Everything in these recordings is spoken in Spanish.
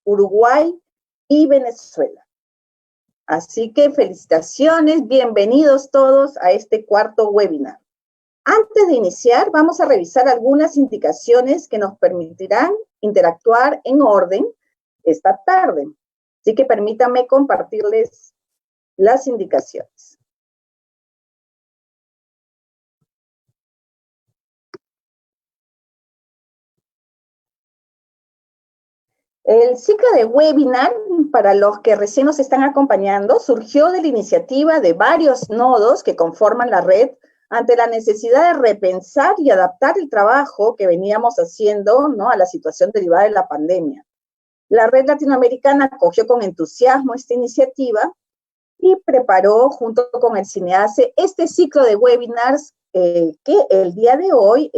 Uruguay y Venezuela. Así que felicitaciones, bienvenidos todos a este cuarto webinar. Antes de iniciar, vamos a revisar algunas indicaciones que nos permitirán interactuar en orden esta tarde. Así que permítanme compartirles las indicaciones. El ciclo de webinar, para los que recién nos están acompañando, surgió de la iniciativa de varios nodos que conforman la red ante la necesidad de repensar y adaptar el trabajo que veníamos haciendo, ¿no?, a la situación derivada de la pandemia. La red latinoamericana acogió con entusiasmo esta iniciativa y preparó junto con el CINEACE este ciclo de webinars que el día de hoy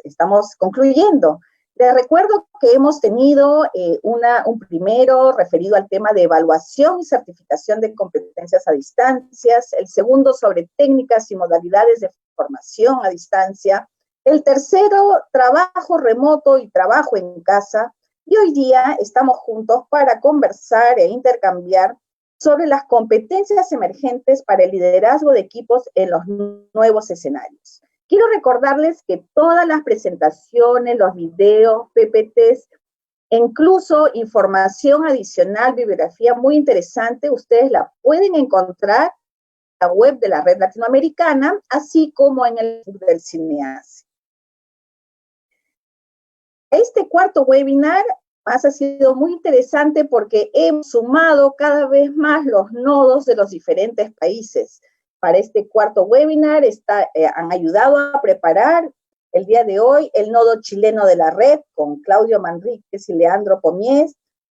estamos concluyendo. Les recuerdo que hemos tenido un primero referido al tema de evaluación y certificación de competencias a distancias, el segundo sobre técnicas y modalidades de formación a distancia, el tercero, trabajo remoto y trabajo en casa, y hoy día estamos juntos para conversar e intercambiar sobre las competencias emergentes para el liderazgo de equipos en los nuevos escenarios. Quiero recordarles que todas las presentaciones, los videos, PPTs, incluso información adicional, bibliografía muy interesante, ustedes la pueden encontrar en la web de la Red Latinoamericana, así como en el del CINEACE. Este cuarto webinar ha sido muy interesante porque hemos sumado cada vez más los nodos de los diferentes países. Para este cuarto webinar han ayudado a preparar el día de hoy el nodo chileno de la red con Claudio Manríquez y Leandro Pomies,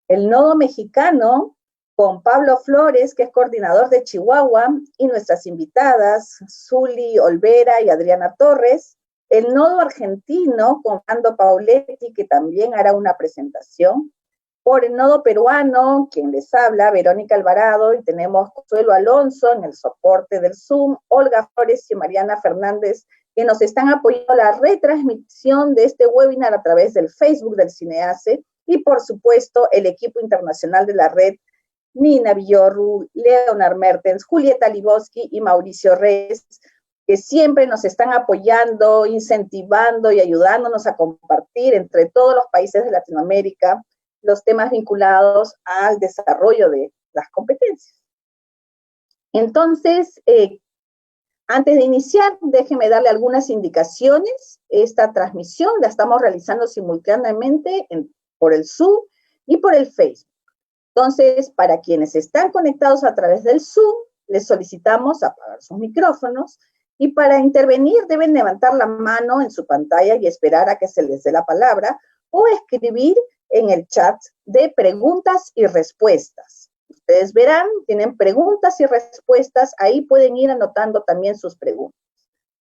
el nodo mexicano con Pablo Flores, que es coordinador de Chihuahua, y nuestras invitadas, Zuli Olvera y Adriana Torres, el nodo argentino con Ando Pauletti, que también hará una presentación, por el nodo peruano, quien les habla, Verónica Alvarado, y tenemos Consuelo Alonso en el soporte del Zoom, Olga Flores y Mariana Fernández, que nos están apoyando la retransmisión de este webinar a través del Facebook del CINEACE, y por supuesto el equipo internacional de la red, Nina Villorru, Leonard Mertens, Julieta Liboski y Mauricio Reyes, que siempre nos están apoyando, incentivando y ayudándonos a compartir entre todos los países de Latinoamérica los temas vinculados al desarrollo de las competencias. Entonces, antes de iniciar, déjenme darle algunas indicaciones. Esta transmisión la estamos realizando simultáneamente por el Zoom y por el Facebook. Entonces, para quienes están conectados a través del Zoom, les solicitamos apagar sus micrófonos, y para intervenir deben levantar la mano en su pantalla y esperar a que se les dé la palabra, o escribir en el chat de preguntas y respuestas. Ustedes verán, tienen preguntas y respuestas, ahí pueden ir anotando también sus preguntas,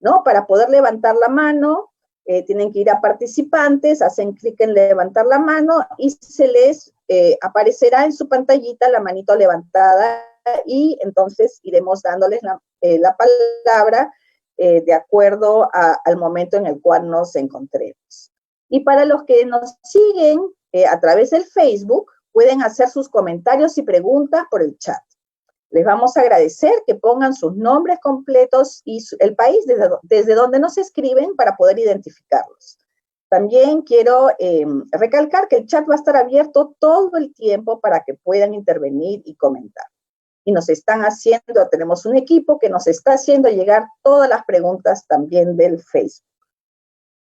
¿no? Para poder levantar la mano, tienen que ir a participantes, hacen clic en levantar la mano y se les aparecerá en su pantallita la manito levantada, y entonces iremos dándoles la palabra de acuerdo al momento en el cual nos encontremos. Y para los que nos siguen a través del Facebook, pueden hacer sus comentarios y preguntas por el chat. Les vamos a agradecer que pongan sus nombres completos y el país desde donde nos escriben para poder identificarlos. También quiero recalcar que el chat va a estar abierto todo el tiempo para que puedan intervenir y comentar. Y tenemos un equipo que nos está haciendo llegar todas las preguntas también del Facebook.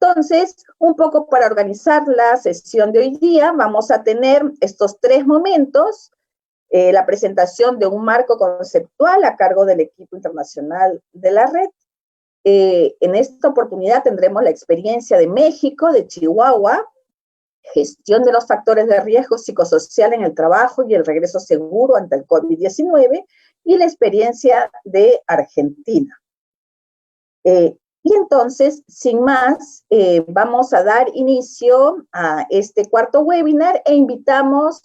Entonces, un poco para organizar la sesión de hoy día, vamos a tener estos tres momentos: la presentación de un marco conceptual a cargo del equipo internacional de la red. En esta oportunidad tendremos la experiencia de México, de Chihuahua, gestión de los factores de riesgo psicosocial en el trabajo y el regreso seguro ante el COVID-19, y la experiencia de Argentina. Y entonces, sin más, vamos a dar inicio a este cuarto webinar e invitamos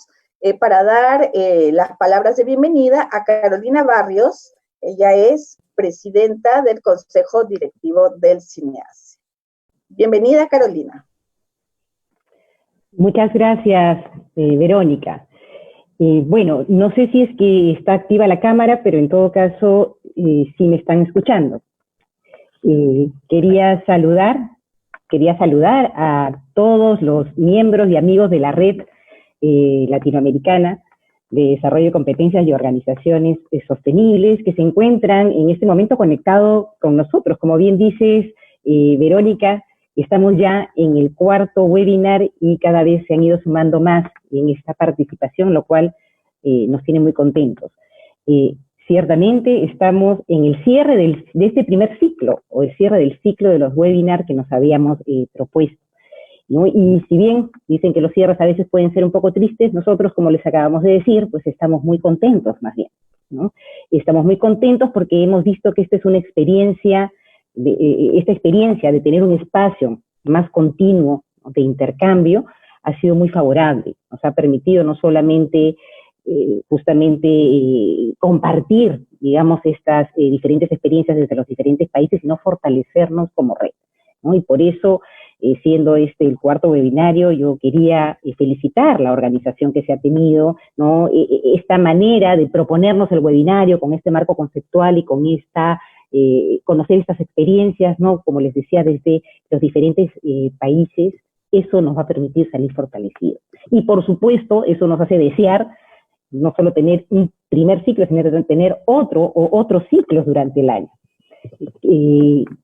para dar las palabras de bienvenida a Carolina Barrios. Ella es presidenta del Consejo Directivo del CINEACE. Bienvenida, Carolina. Muchas gracias, Verónica. Bueno, no sé si es que está activa la cámara, pero en todo caso sí me están escuchando. Quería saludar a todos los miembros y amigos de la red latinoamericana de desarrollo de competencias y organizaciones sostenibles que se encuentran en este momento conectados con nosotros. Como bien dices, Verónica, estamos ya en el cuarto webinar y cada vez se han ido sumando más en esta participación, lo cual nos tiene muy contentos. Ciertamente estamos en el cierre de este primer ciclo, o el cierre del ciclo de los webinars que nos habíamos propuesto, ¿no? Y si bien dicen que los cierres a veces pueden ser un poco tristes, nosotros, como les acabamos de decir, pues estamos muy contentos más bien, ¿no? Estamos muy contentos porque hemos visto que esta es una experiencia, esta experiencia de tener un espacio más continuo de intercambio ha sido muy favorable, nos ha permitido no solamente justamente compartir, digamos, estas diferentes experiencias desde los diferentes países, sino fortalecernos como red, ¿no? Y por eso, siendo este el cuarto webinario, yo quería felicitar la organización que se ha tenido, ¿no? Esta manera de proponernos el webinario con este marco conceptual y con esta conocer estas experiencias, ¿no? Como les decía, desde los diferentes países, eso nos va a permitir salir fortalecidos. Y por supuesto, eso nos hace desear no solo tener un primer ciclo, sino tener otro o otros ciclos durante el año.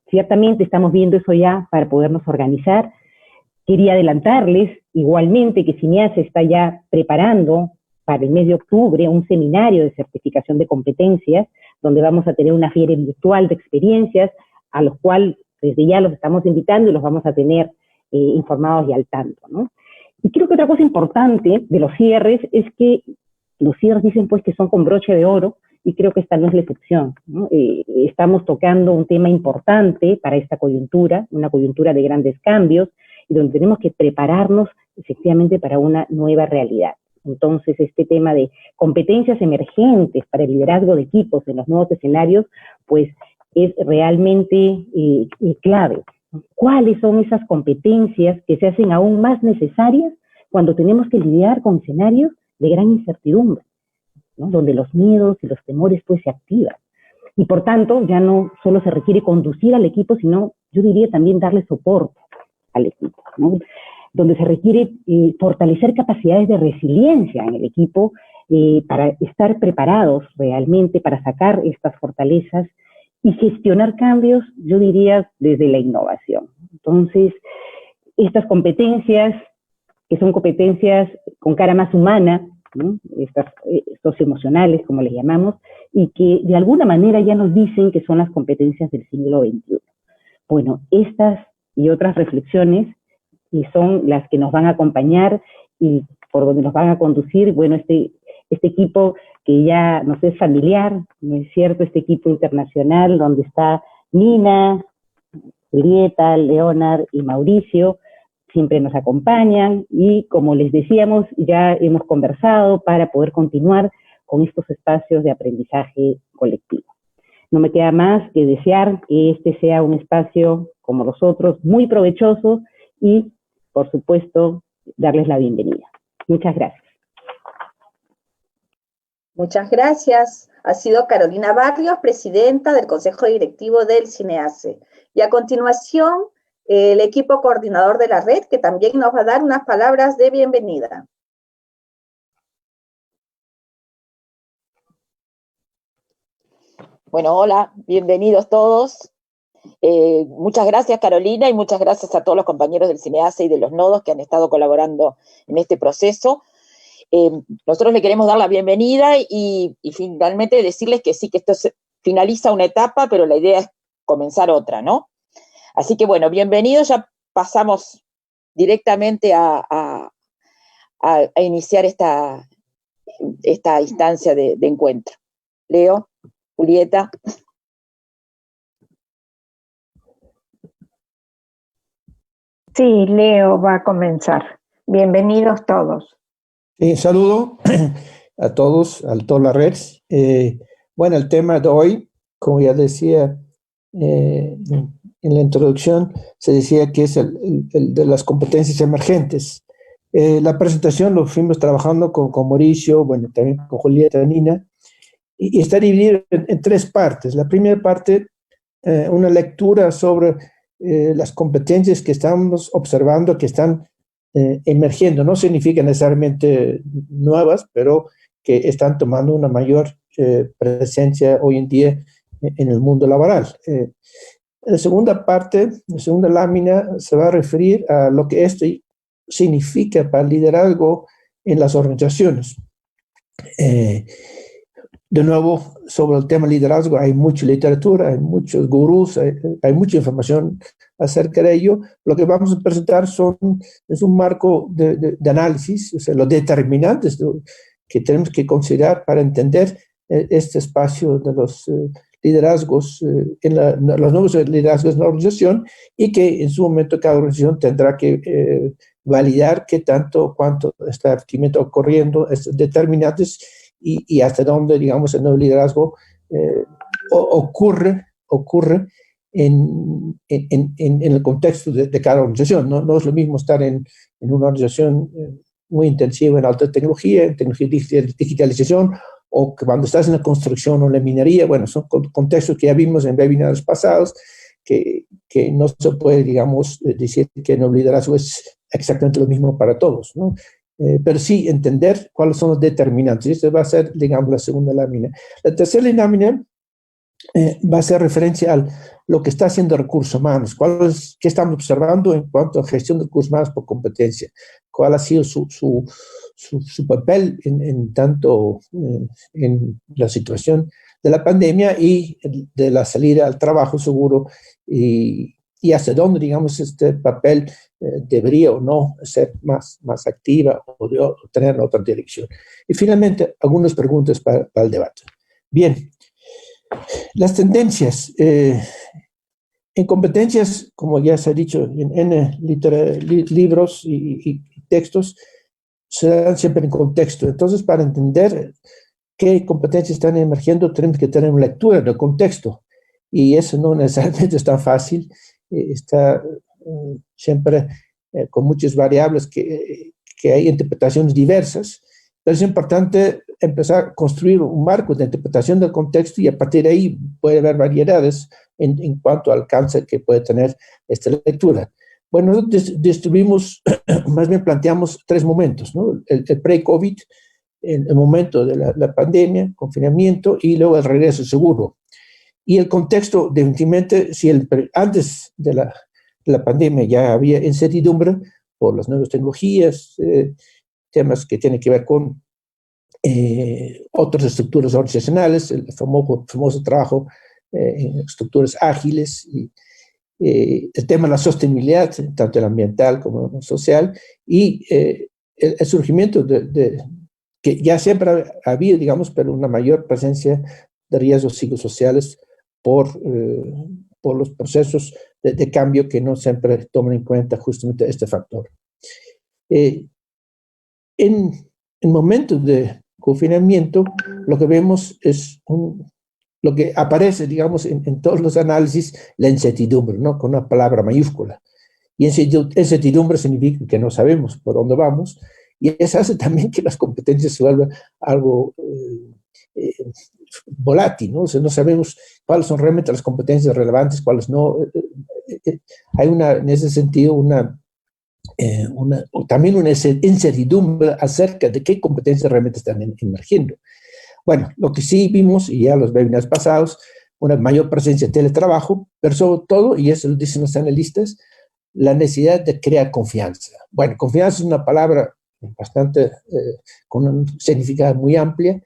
Ciertamente estamos viendo eso ya para podernos organizar. Quería adelantarles igualmente que CINEASE está ya preparando para el mes de octubre un seminario de certificación de competencias, donde vamos a tener una feria virtual de experiencias, a los cuales desde ya los estamos invitando y los vamos a tener informados y al tanto, ¿no? Y creo que otra cosa importante de los cierres es que los cierres dicen pues que son con broche de oro, y creo que esta no es la excepción, ¿no? Estamos tocando un tema importante para esta coyuntura, una coyuntura de grandes cambios, y donde tenemos que prepararnos efectivamente para una nueva realidad. Entonces, este tema de competencias emergentes para el liderazgo de equipos en los nuevos escenarios, pues es realmente clave. ¿Cuáles son esas competencias que se hacen aún más necesarias cuando tenemos que lidiar con escenarios de gran incertidumbre, ¿no? Donde los miedos y los temores pues se activan? Y por tanto, ya no solo se requiere conducir al equipo, sino yo diría también darle soporte al equipo, ¿no? Donde se requiere fortalecer capacidades de resiliencia en el equipo para estar preparados realmente para sacar estas fortalezas y gestionar cambios, yo diría, desde la innovación. Entonces, estas competencias, que son competencias con cara más humana, ¿no? Estas socioemocionales, como les llamamos, y que de alguna manera ya nos dicen que son las competencias del siglo XXI. Bueno, estas y otras reflexiones y son las que nos van a acompañar y por donde nos van a conducir, bueno, este equipo que ya nos es familiar, ¿no es cierto? Este equipo internacional donde está Nina, Julieta, Leonard y Mauricio, siempre nos acompañan y como les decíamos, ya hemos conversado para poder continuar con estos espacios de aprendizaje colectivo. No me queda más que desear que este sea un espacio como los otros, muy provechoso y, por supuesto, darles la bienvenida. Muchas gracias. Muchas gracias. Ha sido Carolina Barrios, presidenta del Consejo Directivo del CINEASE. Y a continuación, el equipo coordinador de la red, que también nos va a dar unas palabras de bienvenida. Bueno, hola, bienvenidos todos. Muchas gracias, Carolina, y muchas gracias a todos los compañeros del CINEASE y de los nodos que han estado colaborando en este proceso. Nosotros le queremos dar la bienvenida y finalmente decirles que sí, que esto finaliza una etapa, pero la idea es comenzar otra, ¿no? Así que bueno, bienvenidos, ya pasamos directamente a iniciar esta instancia de encuentro. Leo, Julieta. Sí, Leo va a comenzar. Bienvenidos todos. Saludo a todos, a toda la red. Bueno, el tema de hoy, como ya decía en la introducción, se decía que es el de las competencias emergentes. La presentación lo fuimos trabajando con Mauricio, bueno, también con Julieta, Nina, y está dividido en tres partes. La primera parte, una lectura sobre las competencias que estamos observando, que están emergiendo. No significa necesariamente nuevas, pero que están tomando una mayor presencia hoy en día en el mundo laboral. La segunda parte, la segunda lámina, se va a referir a lo que esto significa para el liderazgo en las organizaciones. De nuevo, sobre el tema liderazgo hay mucha literatura, hay muchos gurús, hay mucha información acerca de ello. Lo que vamos a presentar es un marco de análisis, o sea, los determinantes que tenemos que considerar para entender este espacio de los liderazgos, los nuevos liderazgos en la organización, y que en su momento cada organización tendrá que validar qué tanto, cuánto está efectivamente ocurriendo, estos determinantes, y hasta dónde, digamos, el nuevo liderazgo ocurre en el contexto de cada organización. No es lo mismo estar en una organización muy intensiva en alta tecnología, en tecnología de digitalización, o que cuando estás en la construcción o en la minería. Bueno, son contextos que ya vimos en webinars pasados, que no se puede, digamos, decir que el nuevo liderazgo es exactamente lo mismo para todos, ¿no? Pero sí entender cuáles son los determinantes. Esta va a ser, digamos, la segunda lámina. La tercera lámina va a ser referencia a lo que está haciendo recursos humanos, qué estamos observando en cuanto a gestión de recursos humanos por competencia, cuál ha sido su papel en tanto en la situación de la pandemia y de la salida al trabajo seguro, y hasta dónde, digamos, este papel debería o no ser más activa o tener otra dirección. Y finalmente, algunas preguntas para el debate. Bien, las tendencias. En competencias, como ya se ha dicho en libros y textos, se dan siempre en contexto. Entonces, para entender qué competencias están emergiendo, tenemos que tener una lectura del contexto. Y eso no necesariamente es tan fácil. Está siempre con muchas variables que hay interpretaciones diversas, pero es importante empezar a construir un marco de interpretación del contexto, y a partir de ahí puede haber variedades en cuanto al alcance que puede tener esta lectura. Bueno, nosotros distribuimos, más bien planteamos tres momentos, ¿no? El pre-COVID, el momento de la pandemia, confinamiento, y luego el regreso seguro. Y el contexto, definitivamente, si antes de la pandemia ya había incertidumbre por las nuevas tecnologías, temas que tienen que ver con otras estructuras organizacionales, el famoso trabajo en estructuras ágiles, y el tema de la sostenibilidad, tanto la ambiental como social, y el surgimiento que ya siempre ha habido, digamos, pero una mayor presencia de riesgos psicosociales por los procesos de cambio que no siempre toman en cuenta justamente este factor. En momentos de confinamiento, lo que vemos es lo que aparece, digamos, en todos los análisis, la incertidumbre, ¿no? Con una palabra mayúscula. Y incertidumbre significa que no sabemos por dónde vamos, y eso hace también que las competencias se vuelvan algo volátil, ¿no? O sea, no sabemos cuáles son realmente las competencias relevantes, cuáles no. Hay en ese sentido también una incertidumbre acerca de qué competencias realmente están emergiendo. Bueno, lo que sí vimos, y ya los webinars pasados, una mayor presencia de teletrabajo, pero sobre todo, y eso lo dicen los analistas, la necesidad de crear confianza. Bueno, confianza es una palabra bastante, con un significado muy amplia.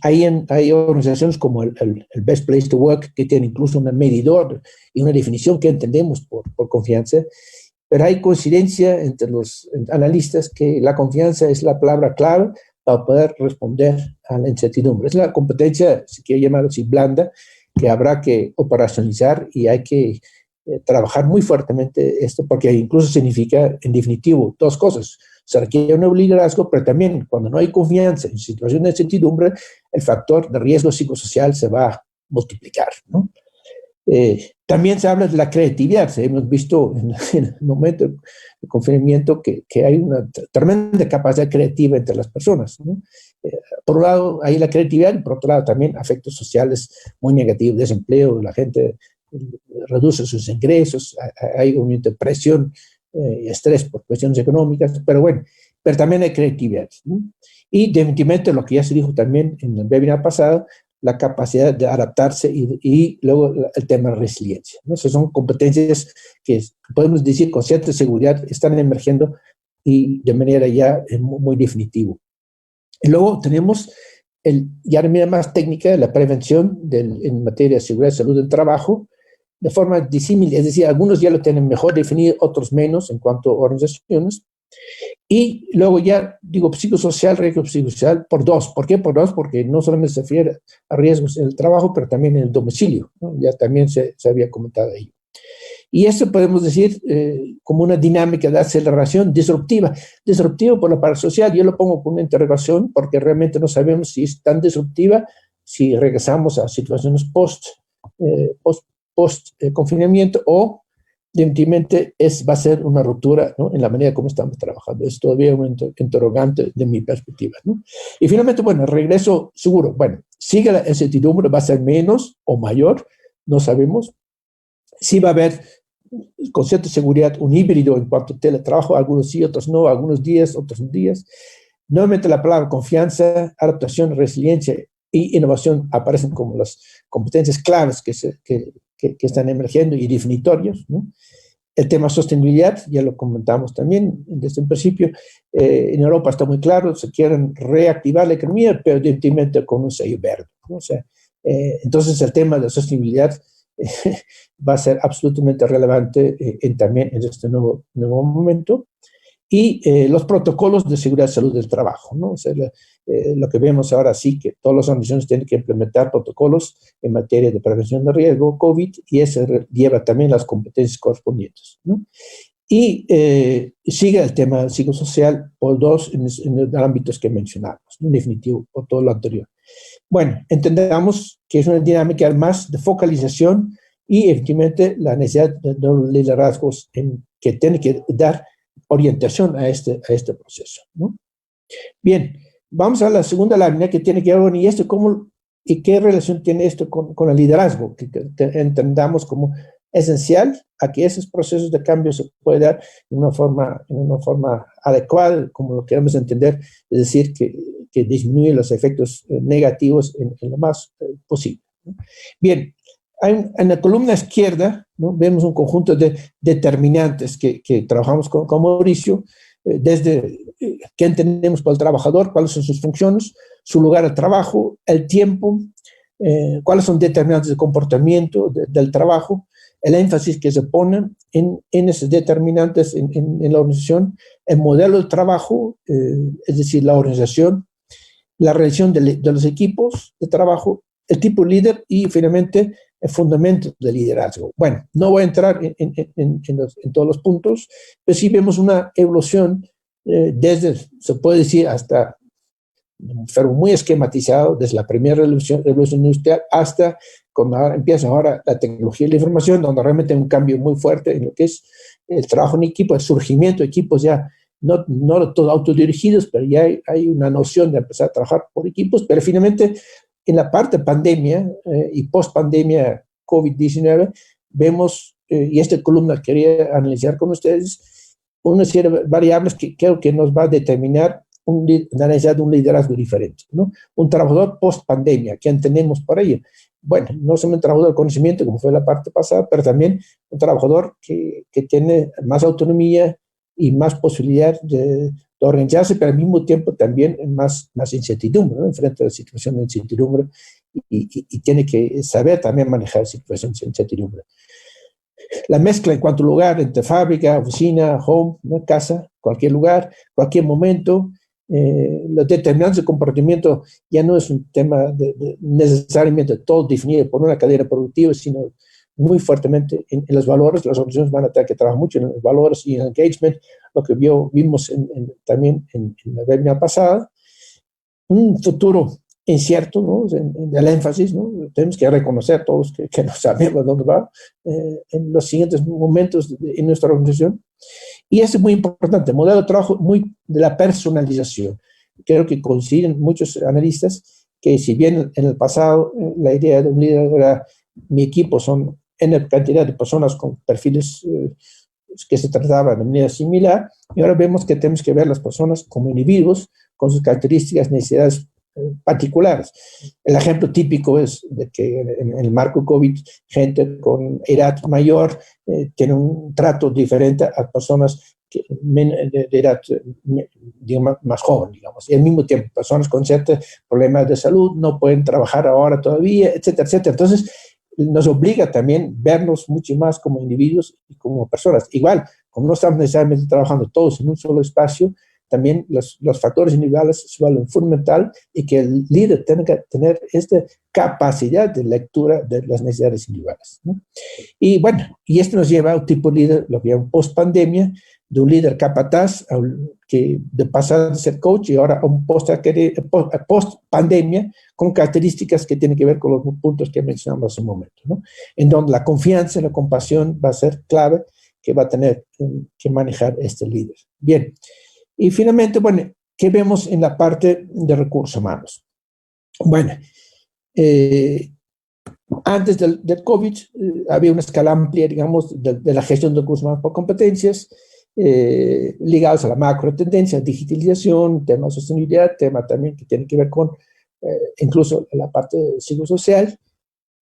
Hay organizaciones como el Best Place to Work, que tiene incluso un medidor y una definición que entendemos por confianza, pero hay coincidencia entre los analistas que la confianza es la palabra clave para poder responder a la incertidumbre. Es la competencia, si quiere llamarlo así, blanda, que habrá que operacionalizar, y hay que trabajar muy fuertemente esto, porque incluso significa, en definitivo, dos cosas. Se requiere un nuevo liderazgo, pero también cuando no hay confianza en situaciones de incertidumbre, el factor de riesgo psicosocial se va a multiplicar, ¿no? También se habla de la creatividad. Hemos visto en el momento de confinamiento que hay una tremenda capacidad creativa entre las personas, ¿no? Por un lado, hay la creatividad, y por otro lado también efectos sociales muy negativos, desempleo, la gente reduce sus ingresos, hay un aumento de presión y estrés por cuestiones económicas, pero bueno, pero también hay creatividad, ¿no? Y definitivamente lo que ya se dijo también en el webinar pasado, la capacidad de adaptarse y luego el tema de resiliencia, ¿no? Esas son competencias que podemos decir con cierta seguridad están emergiendo y de manera ya muy definitiva. Y luego tenemos ya de manera más técnica la prevención en materia de seguridad y salud del trabajo de forma disímil, es decir, algunos ya lo tienen mejor definido, otros menos en cuanto a organizaciones. Y luego ya, digo, psicosocial, riesgo psicosocial, por dos. ¿Por qué por dos? Porque no solamente se refiere a riesgos en el trabajo, pero también en el domicilio, ¿no? Ya también se había comentado ahí. Y eso podemos decir como una dinámica de aceleración disruptiva. Disruptiva por la parte social, yo lo pongo con una interrogación, porque realmente no sabemos si es tan disruptiva si regresamos a situaciones post-confinamiento o definitivamente va a ser una ruptura, ¿no? En la manera como estamos trabajando. Es todavía un interrogante de mi perspectiva, ¿no? Y finalmente, bueno, el regreso seguro. Bueno, sigue la incertidumbre, va a ser menos o mayor, no sabemos. Sí va a haber, con cierta seguridad, un híbrido en cuanto a teletrabajo, algunos sí, otros no, algunos días, otros días. Nuevamente la palabra confianza, adaptación, resiliencia y innovación aparecen como las competencias claves que están emergiendo y definitorios, ¿no? El tema sostenibilidad, ya lo comentamos también desde el principio, en Europa está muy claro, se quieren reactivar la economía, pero definitivamente con un sello verde, ¿no? O sea, entonces el tema de la sostenibilidad va a ser absolutamente relevante también en este nuevo momento. Y los protocolos de seguridad y salud del trabajo, ¿no? O sea, lo que vemos ahora sí que todas las organizaciones tienen que implementar protocolos en materia de prevención de riesgo COVID y eso lleva también las competencias correspondientes, ¿no? Y sigue el tema psicosocial por dos en los ámbitos que mencionamos, ¿no? En definitivo, por todo lo anterior. Bueno, entendamos que es una dinámica más de focalización y efectivamente la necesidad de los liderazgos que tienen que dar orientación a este proceso, ¿no? Bien, vamos a la segunda lámina que tiene que ver con y qué relación tiene esto con el liderazgo, que entendamos como esencial a que esos procesos de cambio se puedan dar en una forma adecuada, como lo queremos entender, es decir, que disminuye los efectos negativos en lo más posible, ¿no? Bien, en la columna izquierda, ¿no? Vemos un conjunto de determinantes que trabajamos con Mauricio, desde qué entendemos por el trabajador, cuáles son sus funciones, su lugar de trabajo, el tiempo, cuáles son determinantes de comportamiento del trabajo, el énfasis que se pone en esos determinantes en la organización, el modelo de trabajo, es decir, la organización, la relación de los equipos de trabajo, el tipo de líder y finalmente el fundamento del liderazgo. Bueno, no voy a entrar en todos los puntos, pero sí vemos una evolución desde, se puede decir, hasta un fervo muy esquematizado, desde la primera revolución industrial hasta cuando empieza ahora la tecnología de la información, donde realmente hay un cambio muy fuerte en lo que es el trabajo en equipo, el surgimiento de equipos ya no todos autodirigidos, pero ya hay una noción de empezar a trabajar por equipos, pero finalmente en la parte pandemia y post-pandemia COVID-19 vemos, y esta columna quería analizar con ustedes, una serie de variables que creo que nos va a determinar la necesidad de un liderazgo diferente, ¿no? Un trabajador post-pandemia, ¿qué entendemos por ello? Bueno, no solamente un trabajador del conocimiento, como fue la parte pasada, pero también un trabajador que tiene más autonomía y más posibilidad de organizarse, pero al mismo tiempo también más incertidumbre, ¿no? Frente a la situación de incertidumbre y tiene que saber también manejar situaciones de incertidumbre. La mezcla en cuanto a lugar entre fábrica, oficina, home, ¿no? Casa, cualquier lugar, cualquier momento. Los determinantes de comportamiento ya no es un tema necesariamente todo definido por una cadena productiva, sino muy fuertemente en los valores. Las organizaciones van a tener que trabajar mucho en los valores y en el engagement, lo que vimos también en la webinar pasada. Un futuro incierto, ¿no? El énfasis, ¿no? Tenemos que reconocer todos que no sabemos dónde va en los siguientes momentos en nuestra organización. Y eso es muy importante, modelo de trabajo muy de la personalización. Creo que coinciden muchos analistas que si bien en el pasado la idea de un líder era mi equipo son en cantidad de personas con perfiles que se trataban de manera similar, y ahora vemos que tenemos que ver las personas como individuos con sus características, necesidades particulares. El ejemplo típico es de que en el marco COVID, gente con edad mayor tiene un trato diferente a personas de edad digamos, más joven, digamos. Y al mismo tiempo, personas con ciertos problemas de salud no pueden trabajar ahora todavía, etcétera, etcétera. Entonces, nos obliga también vernos mucho más como individuos y como personas. Igual, como no estamos necesariamente trabajando todos en un solo espacio, también los factores individuales se vuelven fundamental y que el líder tenga que tener esta capacidad de lectura de las necesidades individuales, ¿no? Y bueno, y esto nos lleva a un tipo de líder, lo que llaman post-pandemia, de un líder capataz, que de pasar de ser coach y ahora a un post-pandemia con características que tienen que ver con los puntos que mencionamos hace un momento, ¿no? En donde la confianza y la compasión va a ser clave que va a tener que manejar este líder. Bien. Y finalmente, bueno, ¿qué vemos en la parte de recursos humanos? Bueno, antes del COVID había una escala amplia, digamos, de la gestión de recursos humanos por competencias, ligados a la macro tendencia, digitalización, tema de sostenibilidad, tema también que tiene que ver con incluso la parte psicosocial,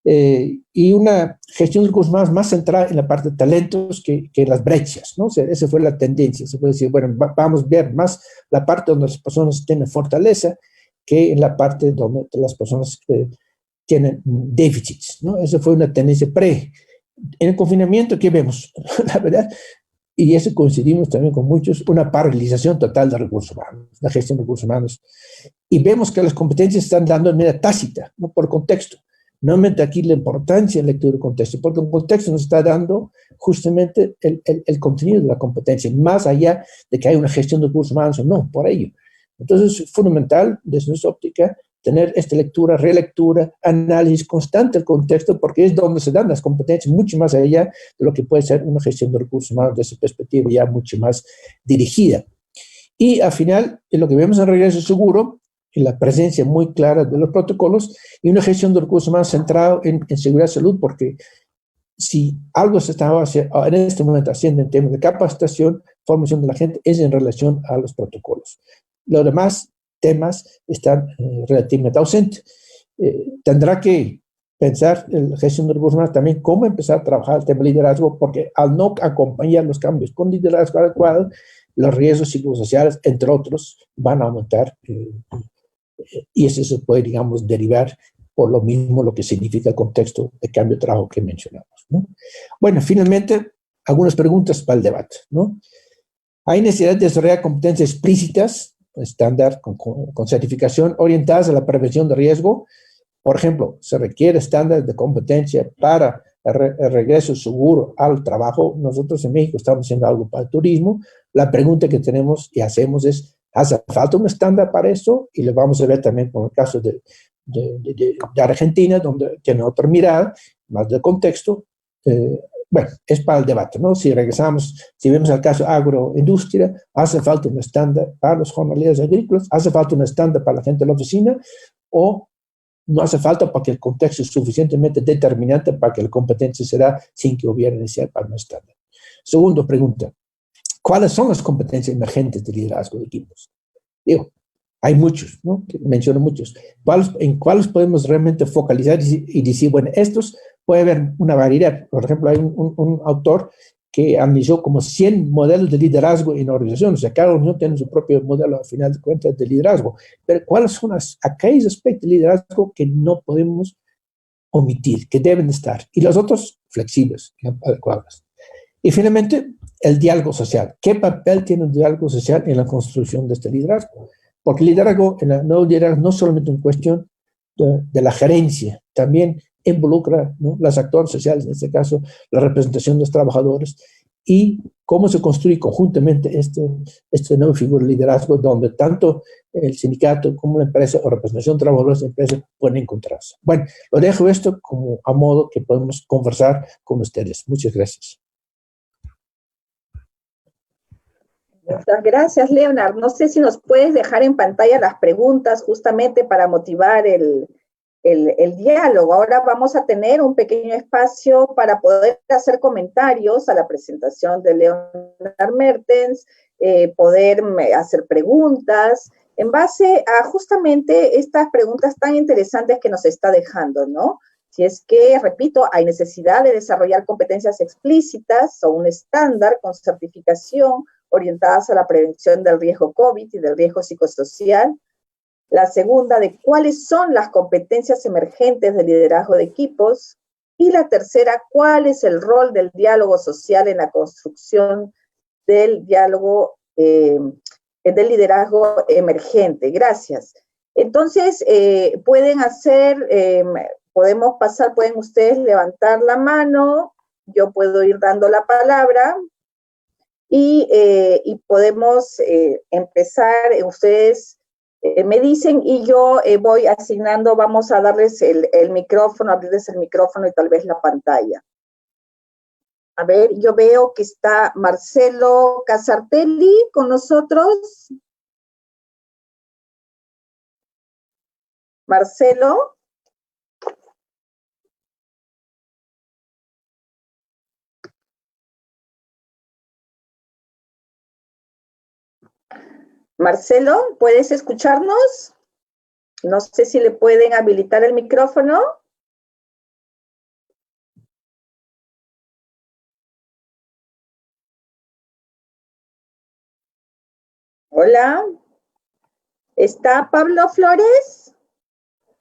y una gestión de recursos más centrada en la parte de talentos que en las brechas, ¿no? O sea, esa fue la tendencia. Se puede decir, bueno, vamos a ver más la parte donde las personas tienen fortaleza que en la parte donde las personas tienen déficits, ¿no? Esa fue una tendencia En el confinamiento, ¿qué vemos? La verdad, y eso coincidimos también con muchos, una paralización total de recursos humanos, la gestión de recursos humanos. Y vemos que las competencias están dando de manera tácita, no por contexto. Nuevamente aquí la importancia de la lectura de contexto, porque el contexto nos está dando justamente el contenido de la competencia, más allá de que haya una gestión de recursos humanos o no, por ello. Entonces es fundamental, desde nuestra óptica, tener esta lectura, relectura, análisis constante del contexto, porque es donde se dan las competencias mucho más allá de lo que puede ser una gestión de recursos humanos desde esa perspectiva ya mucho más dirigida. Y al final, en lo que vemos en regreso seguro, en la presencia muy clara de los protocolos y una gestión de recursos humanos centrado en seguridad y salud, porque si algo se estaba en este momento haciendo en temas de capacitación, formación de la gente, es en relación a los protocolos. Los demás temas están relativamente ausentes. Tendrá que pensar en la gestión de recursos humanos también cómo empezar a trabajar el tema de liderazgo, porque al no acompañar los cambios con liderazgo adecuado, los riesgos psicosociales, entre otros, van a aumentar y eso se puede, digamos, derivar por lo mismo lo que significa el contexto de cambio de trabajo que mencionamos, ¿no? Bueno, finalmente, algunas preguntas para el debate, ¿no? Hay necesidad de desarrollar competencias explícitas, estándar con certificación, orientadas a la prevención de riesgo. Por ejemplo, se requiere estándares de competencia para el regreso seguro al trabajo. Nosotros en México estamos haciendo algo para el turismo. La pregunta que tenemos y hacemos es, ¿hace falta un estándar para eso? Y lo vamos a ver también con el caso de Argentina, donde tiene otra mirada, más de contexto. Bueno, es para el debate, ¿no? Si vemos el caso agroindustria, ¿hace falta un estándar para los jornaleros agrícolas? ¿Hace falta un estándar para la gente de la oficina? ¿O no hace falta porque el contexto es suficientemente determinante para que la competencia se da sin que hubiera necesidad para un estándar? Segunda pregunta, ¿cuáles son las competencias emergentes de liderazgo de equipos? Digo, hay muchos, ¿no? Menciono muchos. ¿En cuáles podemos realmente focalizar y decir, bueno, estos puede haber una variedad? Por ejemplo, hay un autor que analizó como 100 modelos de liderazgo en organizaciones. O sea, cada uno tiene su propio modelo, al final de cuentas, de liderazgo. Pero ¿cuáles son aquellos aspectos de liderazgo que no podemos omitir, que deben estar? Y los otros, flexibles, adecuados. Y finalmente, el diálogo social. ¿Qué papel tiene el diálogo social en la construcción de este liderazgo? Porque el liderazgo, el nuevo liderazgo, no solamente en cuestión de la gerencia, también involucra, ¿no?, los actores sociales, en este caso, la representación de los trabajadores, y cómo se construye conjuntamente este nuevo figura de liderazgo donde tanto el sindicato como la empresa o representación de trabajadores de empresa pueden encontrarse. Bueno, lo dejo esto como a modo que podemos conversar con ustedes. Muchas gracias. Muchas gracias, Leonard. No sé si nos puedes dejar en pantalla las preguntas justamente para motivar el diálogo. Ahora vamos a tener un pequeño espacio para poder hacer comentarios a la presentación de Leonard Mertens, poder hacer preguntas en base a justamente estas preguntas tan interesantes que nos está dejando, ¿no? Si es que, repito, hay necesidad de desarrollar competencias explícitas o un estándar con certificación orientadas a la prevención del riesgo COVID y del riesgo psicosocial. La segunda, de cuáles son las competencias emergentes de liderazgo de equipos. Y la tercera, cuál es el rol del diálogo social en la construcción del diálogo, del liderazgo emergente. Gracias. Entonces, pueden ustedes levantar la mano, yo puedo ir dando la palabra y podemos empezar, ustedes me dicen y yo voy asignando, vamos a darles el micrófono, abrirles el micrófono y tal vez la pantalla. A ver, yo veo que está Marcelo Casartelli con nosotros. Marcelo. Marcelo, ¿puedes escucharnos? No sé si le pueden habilitar el micrófono. Hola. ¿Está Pablo Flores?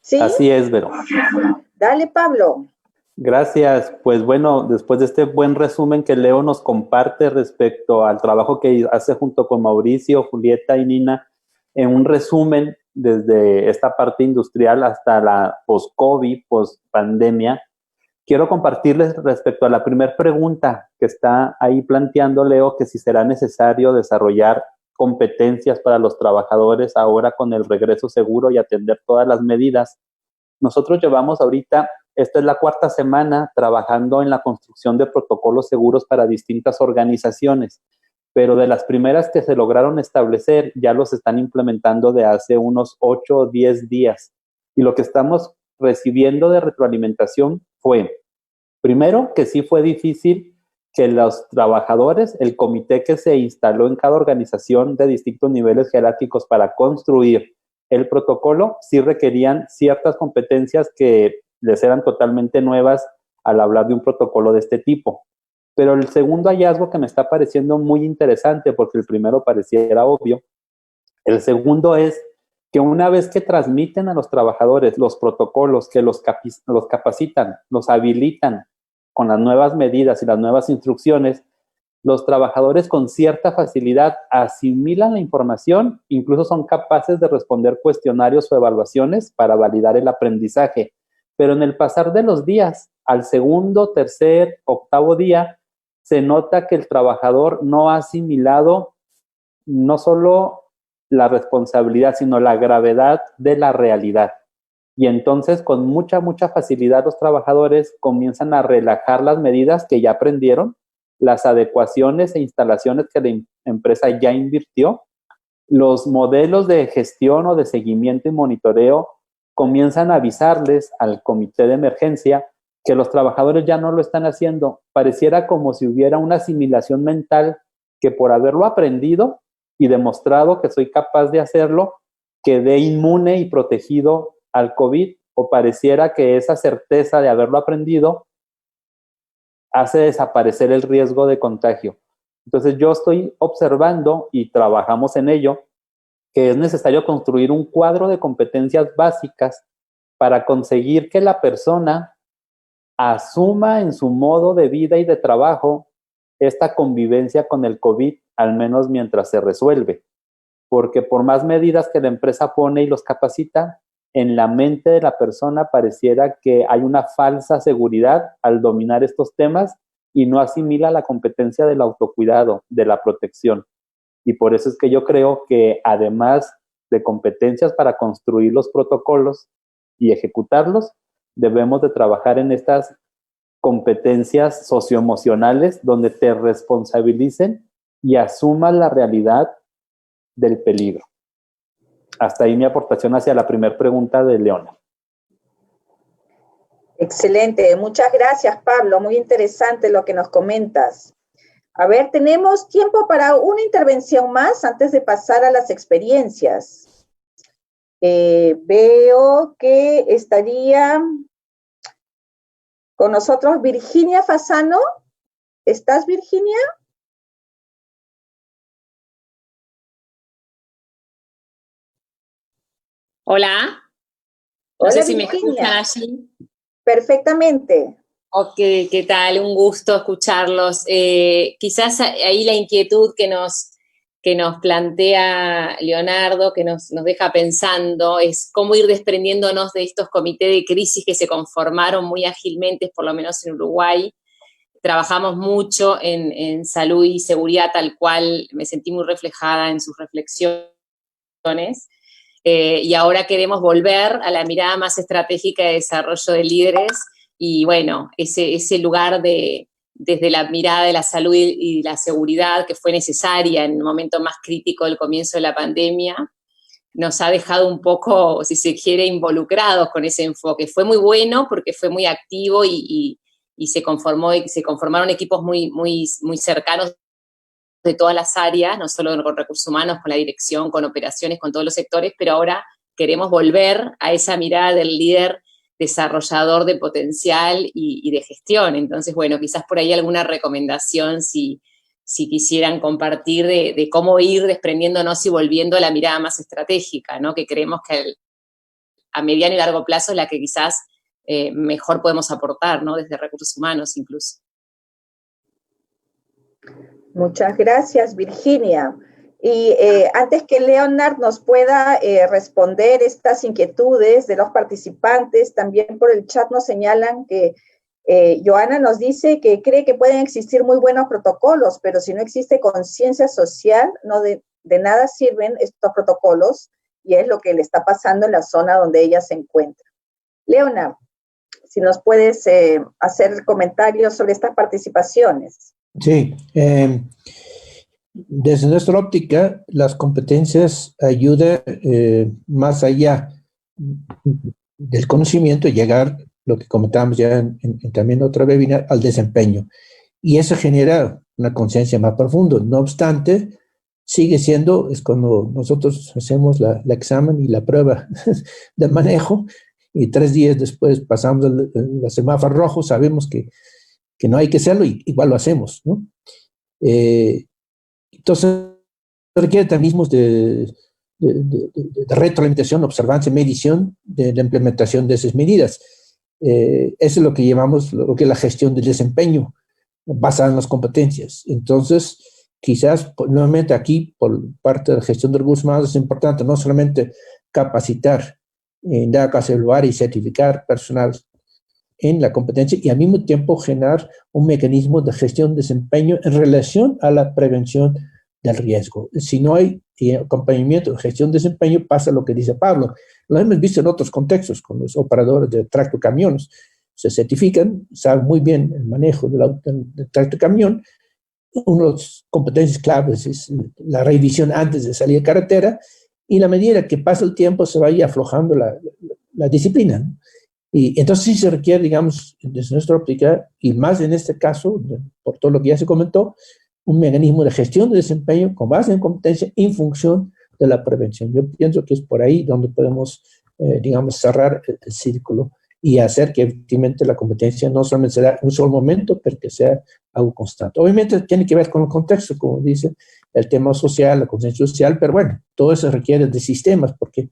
¿Sí? Así es, Vero. Dale, Pablo. Gracias. Pues bueno, después de este buen resumen que Leo nos comparte respecto al trabajo que hace junto con Mauricio, Julieta y Nina, en un resumen desde esta parte industrial hasta la post-COVID, post-pandemia, quiero compartirles respecto a la primera pregunta que está ahí planteando Leo, que si será necesario desarrollar competencias para los trabajadores ahora con el regreso seguro y atender todas las medidas. Nosotros llevamos ahorita, esta es la 4ª semana trabajando en la construcción de protocolos seguros para distintas organizaciones, pero de las primeras que se lograron establecer ya los están implementando de hace unos 8 o 10 días. Y lo que estamos recibiendo de retroalimentación fue, primero, que sí fue difícil que los trabajadores, el comité que se instaló en cada organización de distintos niveles jerárquicos para construir el protocolo, sí requerían ciertas competencias que les eran totalmente nuevas al hablar de un protocolo de este tipo. Pero el segundo hallazgo que me está pareciendo muy interesante, porque el primero pareciera obvio, el segundo es que una vez que transmiten a los trabajadores los protocolos, que los capacitan, los habilitan con las nuevas medidas y las nuevas instrucciones, los trabajadores con cierta facilidad asimilan la información, incluso son capaces de responder cuestionarios o evaluaciones para validar el aprendizaje. Pero en el pasar de los días, al segundo, tercer, octavo día, se nota que el trabajador no ha asimilado no solo la responsabilidad, sino la gravedad de la realidad. Y entonces, con mucha facilidad, los trabajadores comienzan a relajar las medidas que ya aprendieron, las adecuaciones e instalaciones que la empresa ya invirtió, los modelos de gestión o de seguimiento y monitoreo comienzan a avisarles al comité de emergencia que los trabajadores ya no lo están haciendo. Pareciera como si hubiera una asimilación mental que por haberlo aprendido y demostrado que soy capaz de hacerlo, quedé inmune y protegido al COVID, o pareciera que esa certeza de haberlo aprendido hace desaparecer el riesgo de contagio. Entonces yo estoy observando, y trabajamos en ello, que es necesario construir un cuadro de competencias básicas para conseguir que la persona asuma en su modo de vida y de trabajo esta convivencia con el COVID, al menos mientras se resuelve. Porque por más medidas que la empresa pone y los capacita, en la mente de la persona pareciera que hay una falsa seguridad al dominar estos temas y no asimila la competencia del autocuidado, de la protección. Y por eso es que yo creo que además de competencias para construir los protocolos y ejecutarlos, debemos de trabajar en estas competencias socioemocionales donde te responsabilicen y asumas la realidad del peligro. Hasta ahí mi aportación hacia la primera pregunta de Leona. Excelente, muchas gracias, Pablo, muy interesante lo que nos comentas. A ver, tenemos tiempo para una intervención más antes de pasar a las experiencias. Veo que estaría con nosotros Virginia Fasano. ¿Estás, Virginia? Hola. No Hola, sé si Virginia. me escuchan allí. Perfectamente. Ok, ¿qué tal? Un gusto escucharlos. Quizás ahí la inquietud que nos plantea Leonardo, que nos deja pensando, es cómo ir desprendiéndonos de estos comités de crisis que se conformaron muy ágilmente, por lo menos en Uruguay. Trabajamos mucho en salud y seguridad, tal cual me sentí muy reflejada en sus reflexiones. Y ahora queremos volver a la mirada más estratégica de desarrollo de líderes y bueno, ese lugar desde la mirada de la salud y la seguridad que fue necesaria en el momento más crítico del comienzo de la pandemia, nos ha dejado un poco, si se quiere, involucrados con ese enfoque. Fue muy bueno porque fue muy activo y se conformaron equipos muy cercanos de todas las áreas, no solo con recursos humanos, con la dirección, con operaciones, con todos los sectores, pero ahora queremos volver a esa mirada del líder desarrollador de potencial y de gestión. Entonces, bueno, quizás por ahí alguna recomendación si quisieran compartir de cómo ir desprendiéndonos y volviendo a la mirada más estratégica, ¿no? Que creemos que a mediano y largo plazo es la que quizás mejor podemos aportar, ¿no? Desde recursos humanos incluso. Muchas gracias, Virginia. Y antes que Leonard nos pueda responder estas inquietudes de los participantes, también por el chat nos señalan que Joana nos dice que cree que pueden existir muy buenos protocolos, pero si no existe conciencia social, no de nada sirven estos protocolos, y es lo que le está pasando en la zona donde ella se encuentra. Leonard, si nos puedes hacer comentarios sobre estas participaciones. Sí, desde nuestra óptica, las competencias ayudan más allá del conocimiento, llegar, lo que comentábamos ya también en otro webinar, al desempeño. Y eso genera una conciencia más profunda. No obstante, sigue siendo, es cuando nosotros hacemos la examen y la prueba de manejo, y 3 días después pasamos el semáforo rojo, sabemos que no hay que hacerlo, y igual lo hacemos, ¿no? Entonces, requiere también de retroalimentación, observancia, medición de la implementación de esas medidas. Eso es lo que llamamos lo que es la gestión del desempeño, basada en las competencias. Entonces, quizás, nuevamente aquí, por parte de la gestión de recursos humanos, es importante no solamente capacitar, en dado caso evaluar y certificar personal en la competencia, y al mismo tiempo generar un mecanismo de gestión de desempeño en relación a la prevención del riesgo. Si no hay acompañamiento de gestión de desempeño, pasa lo que dice Pablo. Lo hemos visto en otros contextos, con los operadores de tractocamiones. Se certifican, saben muy bien el manejo del tractocamión. Una de las competencias claves es la revisión antes de salir de carretera, y a la medida que pasa el tiempo se vaya aflojando la disciplina, ¿no? Y entonces sí se requiere, digamos, desde nuestra óptica, y más en este caso, por todo lo que ya se comentó, un mecanismo de gestión de desempeño con base en competencia en función de la prevención. Yo pienso que es por ahí donde podemos, digamos, cerrar el círculo y hacer que efectivamente la competencia no solamente sea un solo momento, pero que sea algo constante. Obviamente tiene que ver con el contexto, como dice, el tema social, la conciencia social, pero bueno, todo eso requiere de sistemas, porque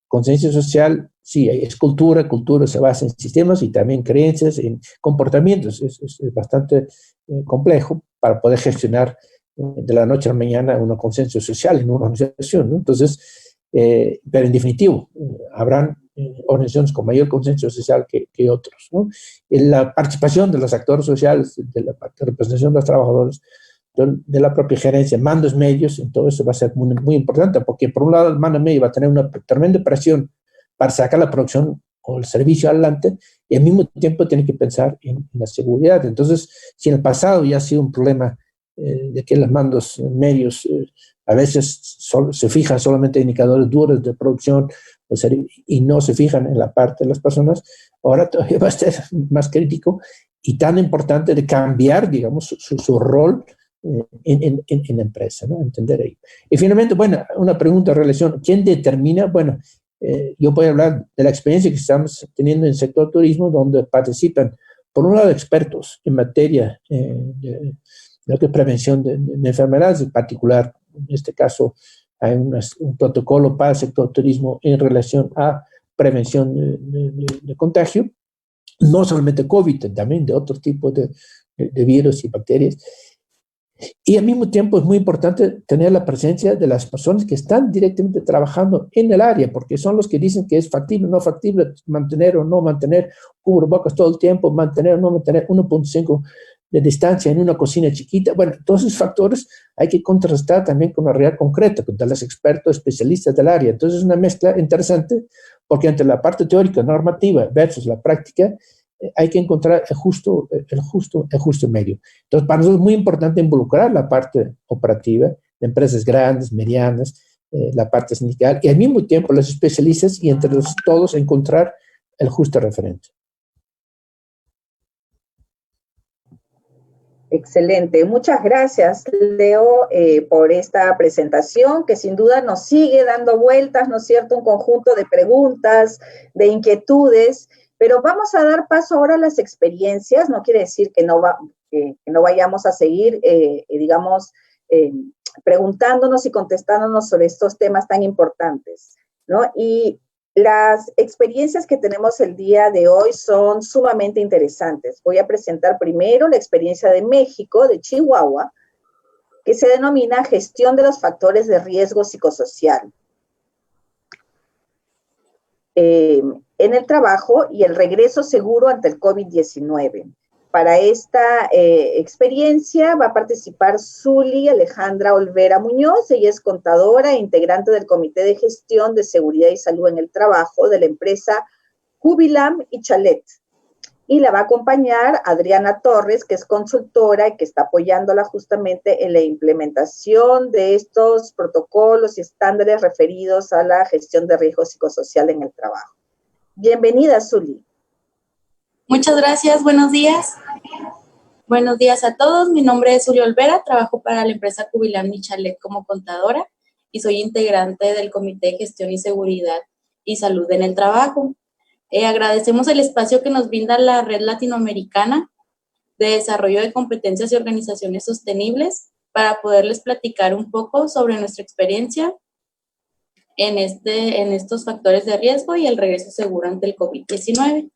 conciencia social, sí, es cultura se basa en sistemas y también creencias, en comportamientos. Es bastante complejo para poder gestionar de la noche a la mañana una conciencia social en una organización, ¿no? Entonces, pero en definitivo, habrán organizaciones con mayor consenso social que otros, ¿no? La participación de los actores sociales, de la representación de los trabajadores, de la propia gerencia, mandos medios, en todo eso va a ser muy, muy importante, porque por un lado el mando medio va a tener una tremenda presión para sacar la producción o el servicio adelante, y al mismo tiempo tiene que pensar en la seguridad. Entonces, si en el pasado ya ha sido un problema de que los mandos medios a veces se fijan solamente en indicadores duros de producción y no se fijan en la parte de las personas, ahora todavía va a ser más crítico y tan importante de cambiar, digamos, su rol en la empresa, ¿no? Entender ahí. Y finalmente, bueno, una pregunta en relación, ¿quién determina? Bueno, yo voy a hablar de la experiencia que estamos teniendo en el sector turismo, donde participan, por un lado, expertos en materia de lo que es prevención de enfermedades, en particular, en este caso, hay un protocolo para el sector turismo en relación a prevención de contagio, no solamente COVID, también de otros tipos de virus y bacterias. Y al mismo tiempo es muy importante tener la presencia de las personas que están directamente trabajando en el área, porque son los que dicen que es factible o no factible mantener o no mantener cubrebocas todo el tiempo, mantener o no mantener 1.5 de distancia en una cocina chiquita. Bueno, todos esos factores hay que contrastar también con la realidad concreta, con los expertos especialistas del área. Entonces es una mezcla interesante, porque entre la parte teórica normativa versus la práctica, hay que encontrar el justo medio. Entonces, para nosotros es muy importante involucrar la parte operativa de empresas grandes, medianas, la parte sindical, y al mismo tiempo los especialistas, y entre todos encontrar el justo referente. Excelente. Muchas gracias, Leo, por esta presentación que sin duda nos sigue dando vueltas, ¿no es cierto? Un conjunto de preguntas, de inquietudes, pero vamos a dar paso ahora a las experiencias. No quiere decir que no vayamos a seguir, preguntándonos y contestándonos sobre estos temas tan importantes, ¿no? Y las experiencias que tenemos el día de hoy son sumamente interesantes. Voy a presentar primero la experiencia de México, de Chihuahua, que se denomina Gestión de los Factores de Riesgo Psicosocial en el trabajo y el regreso seguro ante el COVID-19. Para esta experiencia va a participar Zuli Alejandra Olvera Muñoz. Ella es contadora e integrante del Comité de Gestión de Seguridad y Salud en el Trabajo de la empresa Jubilam y Chalet. Y la va a acompañar Adriana Torres, que es consultora y que está apoyándola justamente en la implementación de estos protocolos y estándares referidos a la gestión de riesgo psicosocial en el trabajo. Bienvenida, Zuli. Muchas gracias, buenos días. Buenos días a todos, mi nombre es Zuli Olvera, trabajo para la empresa Jubilam y Chalet como contadora y soy integrante del Comité de Gestión y Seguridad y Salud en el Trabajo. Agradecemos el espacio que nos brinda la Red Latinoamericana de Desarrollo de Competencias y Organizaciones Sostenibles para poderles platicar un poco sobre nuestra experiencia en estos factores de riesgo y el regreso seguro ante el COVID-19.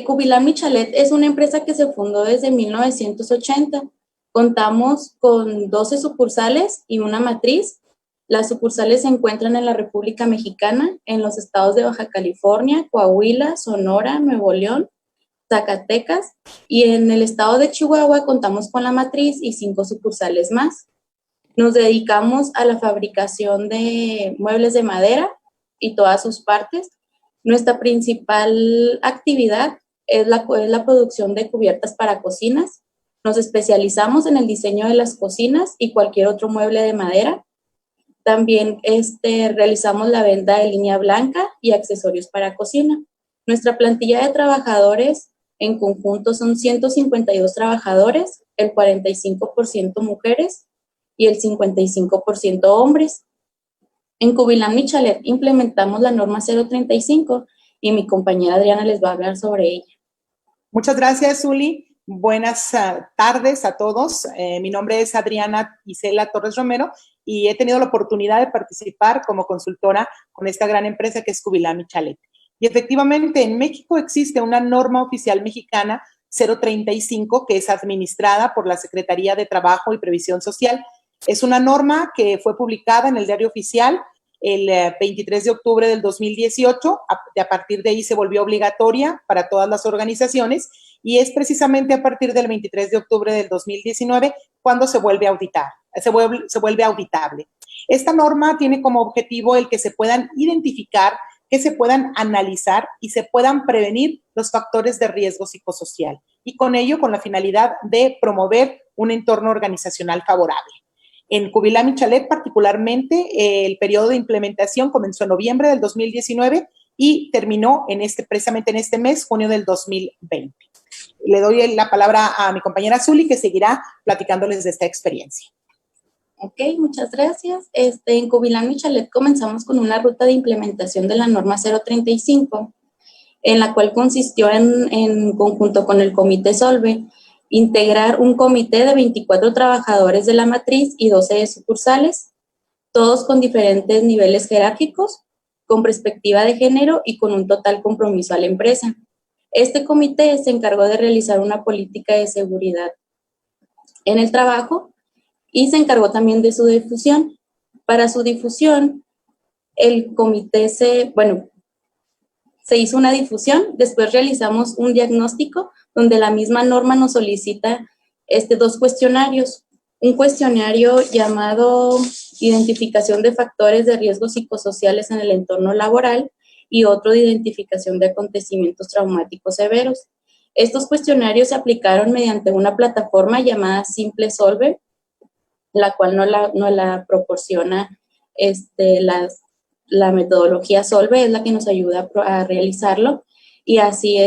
Jubilam y Chalet es una empresa que se fundó desde 1980. Contamos con 12 sucursales y una matriz. Las sucursales se encuentran en la República Mexicana, en los estados de Baja California, Coahuila, Sonora, Nuevo León, Zacatecas, y en el estado de Chihuahua contamos con la matriz y 5 sucursales más. Nos dedicamos a la fabricación de muebles de madera y todas sus partes. Nuestra principal actividad es la producción de cubiertas para cocinas. Nos especializamos en el diseño de las cocinas y cualquier otro mueble de madera. También realizamos la venta de línea blanca y accesorios para cocina. Nuestra plantilla de trabajadores en conjunto son 152 trabajadores, el 45% mujeres y el 55% hombres. En Jubilam y Chalet implementamos la norma 035 y mi compañera Adriana les va a hablar sobre ella. Muchas gracias, Zuli. Buenas tardes a todos. Mi nombre es Adriana Isela Torres Romero y he tenido la oportunidad de participar como consultora con esta gran empresa que es Jubilam y Chalet. Y efectivamente, en México existe una norma oficial mexicana 035 que es administrada por la Secretaría de Trabajo y Previsión Social. Es una norma que fue publicada en el Diario Oficial el 23 de octubre del 2018. A partir de ahí se volvió obligatoria para todas las organizaciones y es precisamente a partir del 23 de octubre del 2019 cuando se vuelve a auditar, se vuelve auditable. Esta norma tiene como objetivo el que se puedan identificar, que se puedan analizar y se puedan prevenir los factores de riesgo psicosocial y con ello con la finalidad de promover un entorno organizacional favorable. En Cubilá-Michalet particularmente, el periodo de implementación comenzó en noviembre del 2019 y terminó precisamente en este mes, junio del 2020. Le doy la palabra a mi compañera Zuli, que seguirá platicándoles de esta experiencia. Ok, muchas gracias. En Cubilá-Michalet comenzamos con una ruta de implementación de la norma 035, en la cual consistió en conjunto con el Comité Solve, integrar un comité de 24 trabajadores de la matriz y 12 de sucursales, todos con diferentes niveles jerárquicos, con perspectiva de género y con un total compromiso a la empresa. Este comité se encargó de realizar una política de seguridad en el trabajo y se encargó también de su difusión. Para su difusión, el comité se hizo una difusión, después realizamos un diagnóstico donde la misma norma nos solicita 2 cuestionarios. Un cuestionario llamado Identificación de factores de riesgo psicosociales en el entorno laboral y otro de identificación de acontecimientos traumáticos severos. Estos cuestionarios se aplicaron mediante una plataforma llamada Simple Solve, la cual no la proporciona la metodología Solve, es la que nos ayuda a realizarlo. Y así,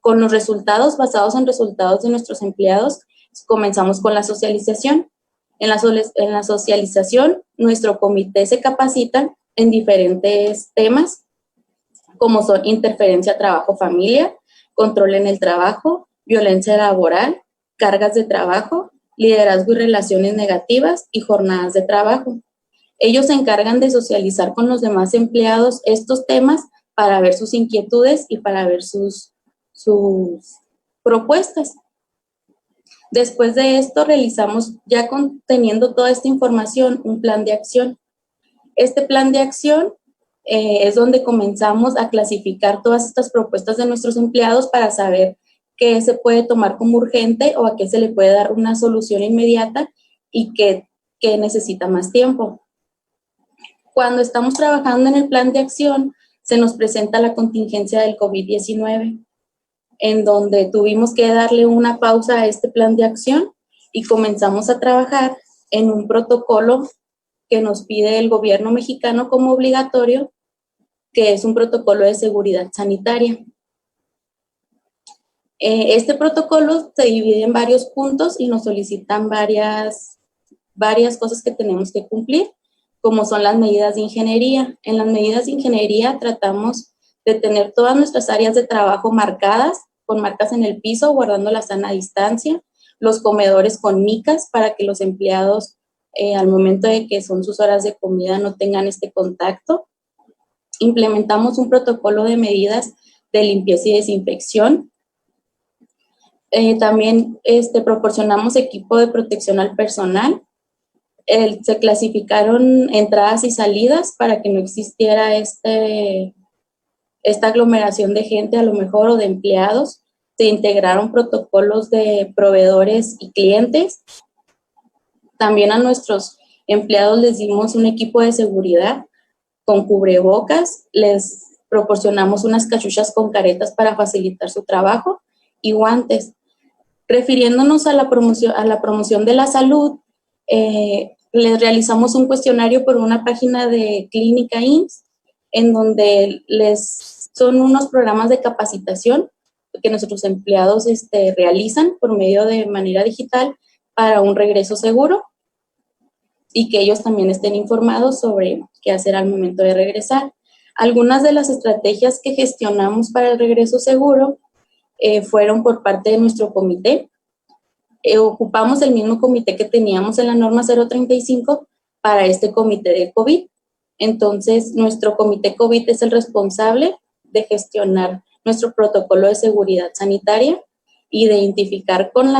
con los resultados, basados en resultados de nuestros empleados, comenzamos con la socialización. En la socialización, nuestro comité se capacita en diferentes temas, como son interferencia trabajo-familia, control en el trabajo, violencia laboral, cargas de trabajo, liderazgo y relaciones negativas y jornadas de trabajo. Ellos se encargan de socializar con los demás empleados estos temas para ver sus inquietudes y para ver sus propuestas. Después de esto, realizamos, ya teniendo toda esta información, un plan de acción. Este plan de acción es donde comenzamos a clasificar todas estas propuestas de nuestros empleados para saber qué se puede tomar como urgente o a qué se le puede dar una solución inmediata y qué necesita más tiempo. Cuando estamos trabajando en el plan de acción, se nos presenta la contingencia del COVID-19, en donde tuvimos que darle una pausa a este plan de acción y comenzamos a trabajar en un protocolo que nos pide el gobierno mexicano como obligatorio, que es un protocolo de seguridad sanitaria. Este protocolo se divide en varios puntos y nos solicitan varias cosas que tenemos que cumplir, como son las medidas de ingeniería. En las medidas de ingeniería tratamos de tener todas nuestras áreas de trabajo marcadas, con marcas en el piso, guardando la sana distancia, los comedores con micas para que los empleados al momento de que son sus horas de comida no tengan este contacto. Implementamos un protocolo de medidas de limpieza y desinfección. También proporcionamos equipo de protección al personal. Se clasificaron entradas y salidas para que no existiera esta aglomeración de gente a lo mejor o de empleados. Se integraron protocolos de proveedores y clientes. También a nuestros empleados les dimos un equipo de seguridad con cubrebocas, les proporcionamos unas cachuchas con caretas para facilitar su trabajo y guantes. Refiriéndonos a la promoción de la salud, les realizamos un cuestionario por una página de Clínica IMSS, en donde son unos programas de capacitación que nuestros empleados realizan por medio de manera digital para un regreso seguro y que ellos también estén informados sobre qué hacer al momento de regresar. Algunas de las estrategias que gestionamos para el regreso seguro fueron por parte de nuestro comité. Ocupamos el mismo comité que teníamos en la norma 035 para este comité de COVID. Entonces, nuestro comité COVID es el responsable de gestionar nuestro protocolo de seguridad sanitaria y de identificar con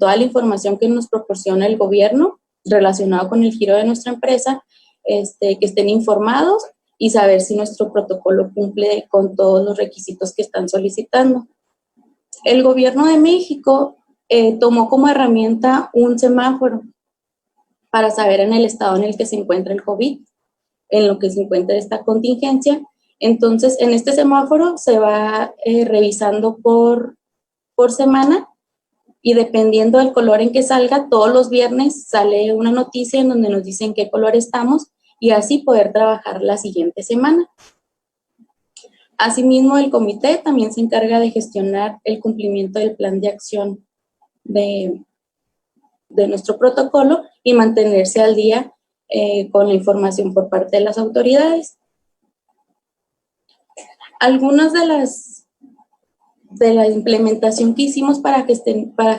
toda la información que nos proporciona el gobierno relacionado con el giro de nuestra empresa, que estén informados y saber si nuestro protocolo cumple con todos los requisitos que están solicitando. El gobierno de México tomó como herramienta un semáforo para saber en el estado en el que se encuentra el COVID, en lo que se encuentra esta contingencia. Entonces, en este semáforo se va revisando por semana y dependiendo del color en que salga, todos los viernes sale una noticia en donde nos dicen qué color estamos y así poder trabajar la siguiente semana. Asimismo, el comité también se encarga de gestionar el cumplimiento del plan de acción de nuestro protocolo y mantenerse al día con la información por parte de las autoridades. Algunas de la implementación que hicimos para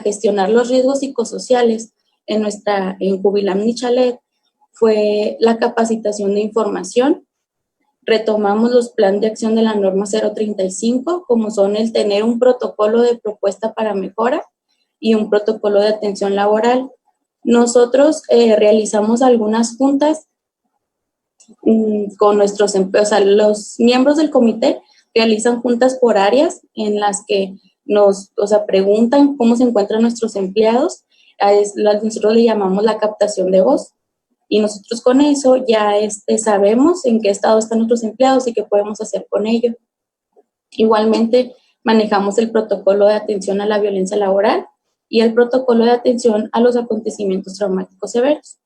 gestionar los riesgos psicosociales en Jubilam Michalet fue la capacitación de información. Retomamos los planes de acción de la norma 035, como son el tener un protocolo de propuesta para mejora y un protocolo de atención laboral. Nosotros realizamos algunas juntas con nuestros empleados, o sea, los miembros del comité realizan juntas por áreas en las que nos preguntan cómo se encuentran nuestros empleados. Nosotros le llamamos la captación de voz. Y nosotros con eso ya sabemos en qué estado están nuestros empleados y qué podemos hacer con ellos. Igualmente, manejamos el protocolo de atención a la violencia laboral y el protocolo de atención a los acontecimientos traumáticos severos.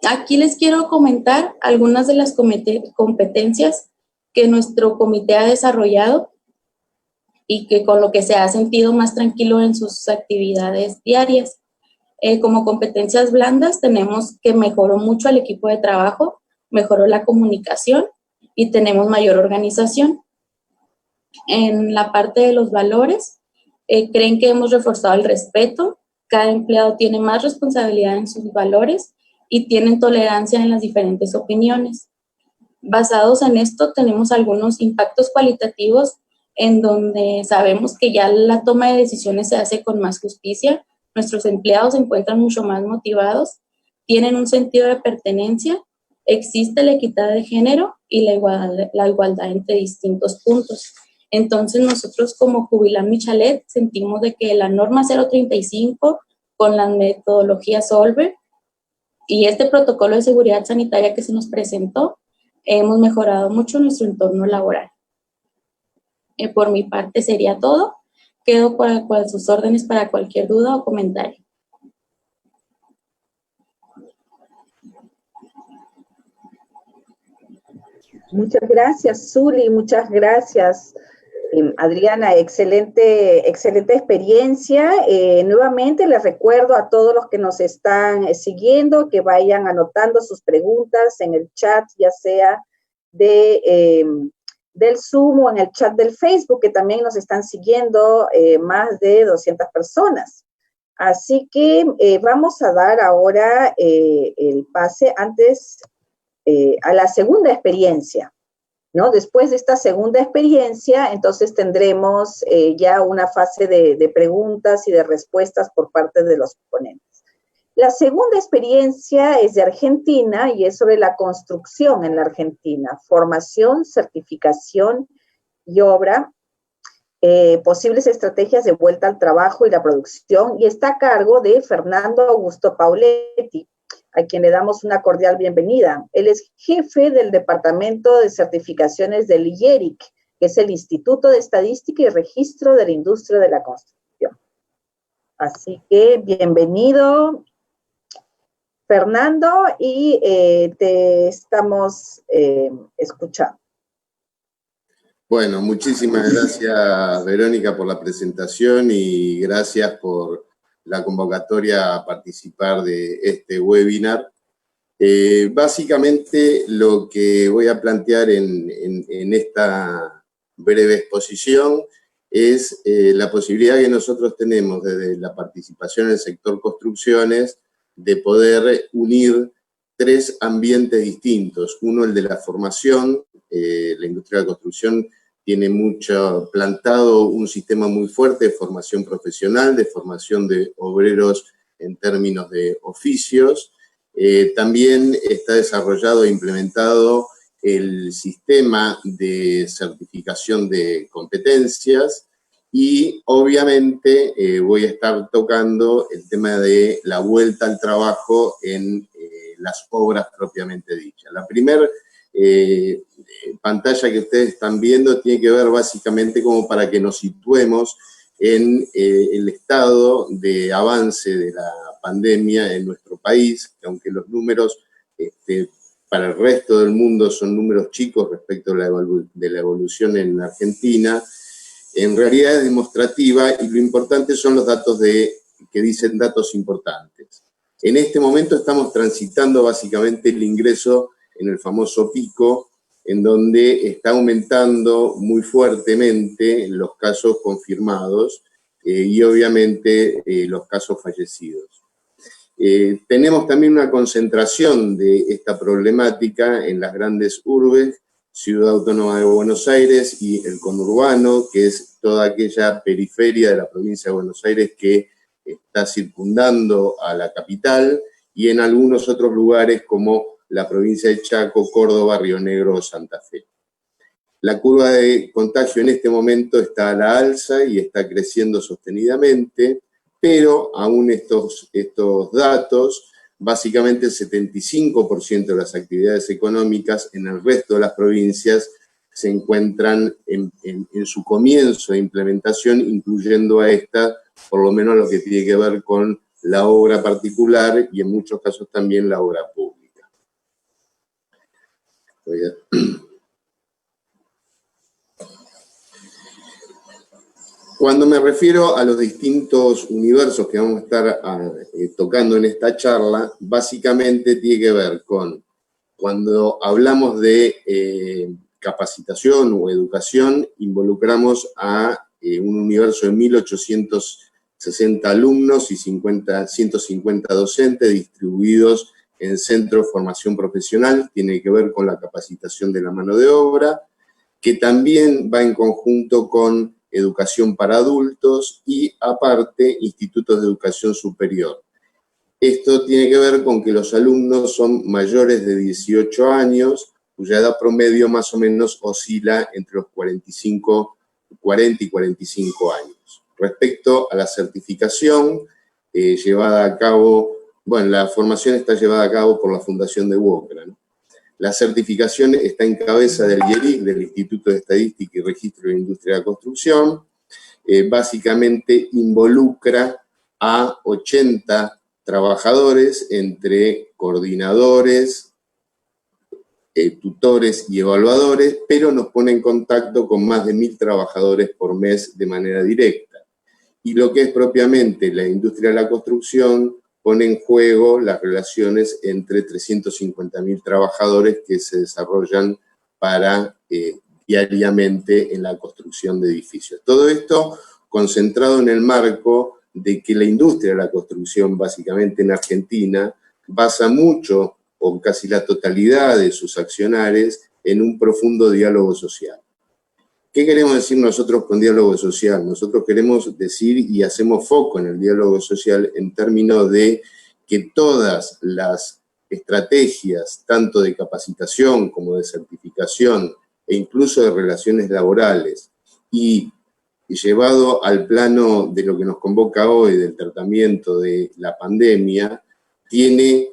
Aquí les quiero comentar algunas de las competencias que nuestro comité ha desarrollado y que con lo que se ha sentido más tranquilo en sus actividades diarias. Como competencias blandas tenemos que mejoró mucho el equipo de trabajo, mejoró la comunicación y tenemos mayor organización. En la parte de los valores, creen que hemos reforzado el respeto, cada empleado tiene más responsabilidad en sus valores y tienen tolerancia en las diferentes opiniones. Basados en esto, tenemos algunos impactos cualitativos en donde sabemos que ya la toma de decisiones se hace con más justicia, nuestros empleados se encuentran mucho más motivados, tienen un sentido de pertenencia, existe la equidad de género y la igualdad entre distintos puntos. Entonces, nosotros como Jubilam Michalet sentimos de que la norma 035 con la metodología Solver y este protocolo de seguridad sanitaria que se nos presentó, hemos mejorado mucho nuestro entorno laboral. Por mi parte sería todo. Quedo a sus órdenes para cualquier duda o comentario. Muchas gracias, Zuli, muchas gracias, Adriana, excelente experiencia. Nuevamente les recuerdo a todos los que nos están siguiendo que vayan anotando sus preguntas en el chat, ya sea del Zoom o en el chat del Facebook, que también nos están siguiendo más de 200 personas. Así que vamos a dar ahora el pase a la segunda experiencia, ¿no? Después de esta segunda experiencia, entonces tendremos ya una fase de preguntas y de respuestas por parte de los ponentes. La segunda experiencia es de Argentina y es sobre la construcción en la Argentina, formación, certificación y obra, posibles estrategias de vuelta al trabajo y la producción, y está a cargo de Fernando Augusto Pauletti, a quien le damos una cordial bienvenida. Él es jefe del Departamento de Certificaciones del IERIC, que es el Instituto de Estadística y Registro de la Industria de la Construcción. Así que bienvenido, Fernando, y te estamos escuchando. Bueno, muchísimas gracias, Verónica, por la presentación y gracias por la convocatoria a participar de este webinar. Básicamente, lo que voy a plantear en esta breve exposición es la posibilidad que nosotros tenemos desde la participación en el sector construcciones de poder unir tres ambientes distintos. Uno, el de la formación. La industria de la construcción tiene mucho plantado un sistema muy fuerte de formación profesional, de formación de obreros en términos de oficios, También está desarrollado e implementado el sistema de certificación de competencias y obviamente voy a estar tocando el tema de la vuelta al trabajo en las obras propiamente dichas. La primera pantalla que ustedes están viendo tiene que ver básicamente como para que nos situemos en el estado de avance de la pandemia en nuestro país, que aunque los números para el resto del mundo son números chicos respecto de la evolución en Argentina, en realidad es demostrativa y lo importante son los datos que dicen datos importantes. En este momento estamos transitando básicamente el ingreso en el famoso pico, en donde está aumentando muy fuertemente los casos confirmados y obviamente los casos fallecidos. Tenemos también una concentración de esta problemática en las grandes urbes, Ciudad Autónoma de Buenos Aires y el conurbano, que es toda aquella periferia de la provincia de Buenos Aires que está circundando a la capital, y en algunos otros lugares como la provincia de Chaco, Córdoba, Río Negro o Santa Fe. La curva de contagio en este momento está a la alza y está creciendo sostenidamente, pero aún estos datos, básicamente el 75% de las actividades económicas en el resto de las provincias se encuentran en su comienzo de implementación, incluyendo a esta, por lo menos lo que tiene que ver con la obra particular y en muchos casos también la obra pública. Cuando me refiero a los distintos universos que vamos a estar tocando en esta charla, básicamente tiene que ver con, cuando hablamos de capacitación o educación, involucramos a un universo de 1.860 alumnos y 150 docentes distribuidos en centros de formación profesional, tiene que ver con la capacitación de la mano de obra, que también va en conjunto con educación para adultos y, aparte, institutos de educación superior. Esto tiene que ver con que los alumnos son mayores de 18 años, cuya edad promedio más o menos oscila entre los 40 y 45 años. Respecto a la certificación llevada a cabo, bueno, la formación está llevada a cabo por la Fundación de UOCRA, ¿no? La certificación está en cabeza del IERIC, del Instituto de Estadística y Registro de la Industria de la Construcción. Básicamente involucra a 80 trabajadores entre coordinadores, tutores y evaluadores, pero nos pone en contacto con más de 1.000 trabajadores por mes de manera directa. Y lo que es propiamente la industria de la construcción pone en juego las relaciones entre 350.000 trabajadores que se desarrollan diariamente en la construcción de edificios. Todo esto concentrado en el marco de que la industria de la construcción, básicamente en Argentina, basa mucho o casi la totalidad de sus accionares en un profundo diálogo social. ¿Qué queremos decir nosotros con diálogo social? Nosotros queremos decir y hacemos foco en el diálogo social en términos de que todas las estrategias, tanto de capacitación como de certificación e incluso de relaciones laborales, y llevado al plano de lo que nos convoca hoy, del tratamiento de la pandemia, tiene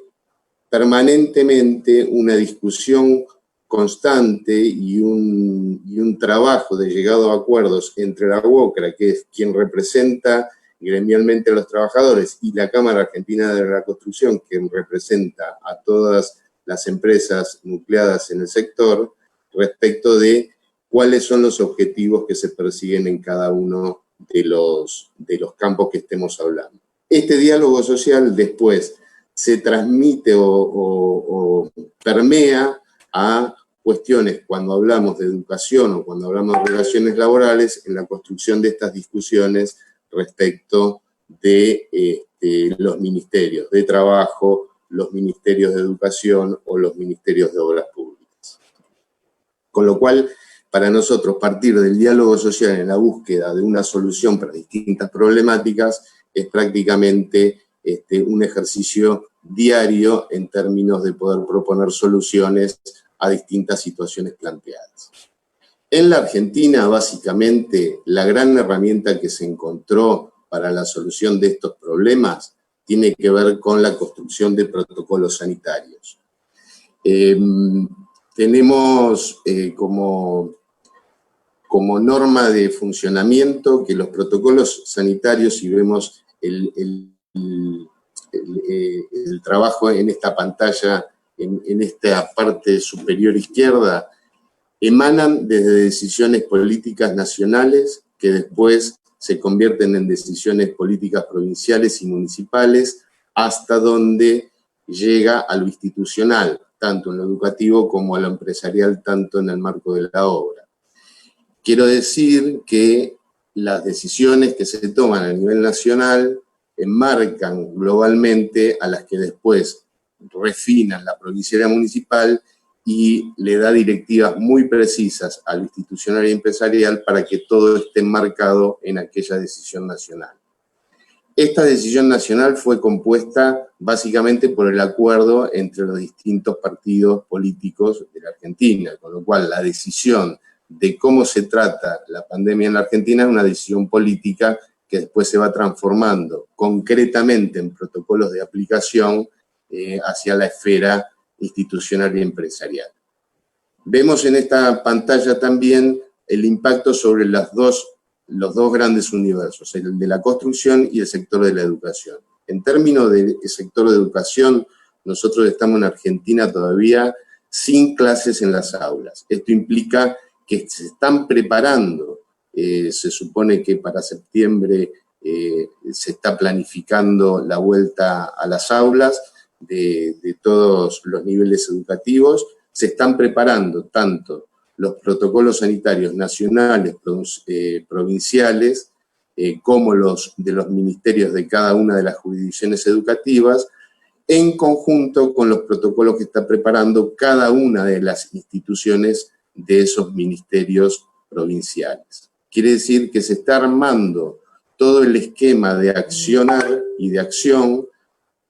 permanentemente una discusión constante y un trabajo de llegado a acuerdos entre la UOCRA, que es quien representa gremialmente a los trabajadores, y la Cámara Argentina de la Construcción, quien representa a todas las empresas nucleadas en el sector, respecto de cuáles son los objetivos que se persiguen en cada uno de los campos que estemos hablando. Este diálogo social después se transmite o permea a cuestiones cuando hablamos de educación o cuando hablamos de relaciones laborales en la construcción de estas discusiones respecto de los ministerios de trabajo, los ministerios de educación o los ministerios de obras públicas. Con lo cual, para nosotros, partir del diálogo social en la búsqueda de una solución para distintas problemáticas es prácticamente un ejercicio diario en términos de poder proponer soluciones a distintas situaciones planteadas. En la Argentina, básicamente, la gran herramienta que se encontró para la solución de estos problemas tiene que ver con la construcción de protocolos sanitarios. Tenemos como norma de funcionamiento que los protocolos sanitarios, si vemos el trabajo en esta pantalla, en esta parte superior izquierda, emanan desde decisiones políticas nacionales que después se convierten en decisiones políticas provinciales y municipales, hasta donde llega a lo institucional, tanto en lo educativo como a lo empresarial, tanto en el marco de la obra. Quiero decir que las decisiones que se toman a nivel nacional enmarcan globalmente a las que después refinan la provincial y municipal y le da directivas muy precisas al institucional y empresarial para que todo esté enmarcado en aquella decisión nacional. Esta decisión nacional fue compuesta básicamente por el acuerdo entre los distintos partidos políticos de la Argentina, con lo cual la decisión de cómo se trata la pandemia en la Argentina es una decisión política que después se va transformando concretamente en protocolos de aplicación hacia la esfera institucional y empresarial. Vemos en esta pantalla también el impacto sobre los dos grandes universos, el de la construcción y el sector de la educación. En términos del sector de educación, nosotros estamos en Argentina todavía sin clases en las aulas. Esto implica que se están preparando, se supone que para septiembre se está planificando la vuelta a las aulas de todos los niveles educativos, se están preparando tanto los protocolos sanitarios nacionales, provinciales, como los de los ministerios de cada una de las jurisdicciones educativas, en conjunto con los protocolos que está preparando cada una de las instituciones de esos ministerios provinciales. Quiere decir que se está armando todo el esquema de accionar y de acción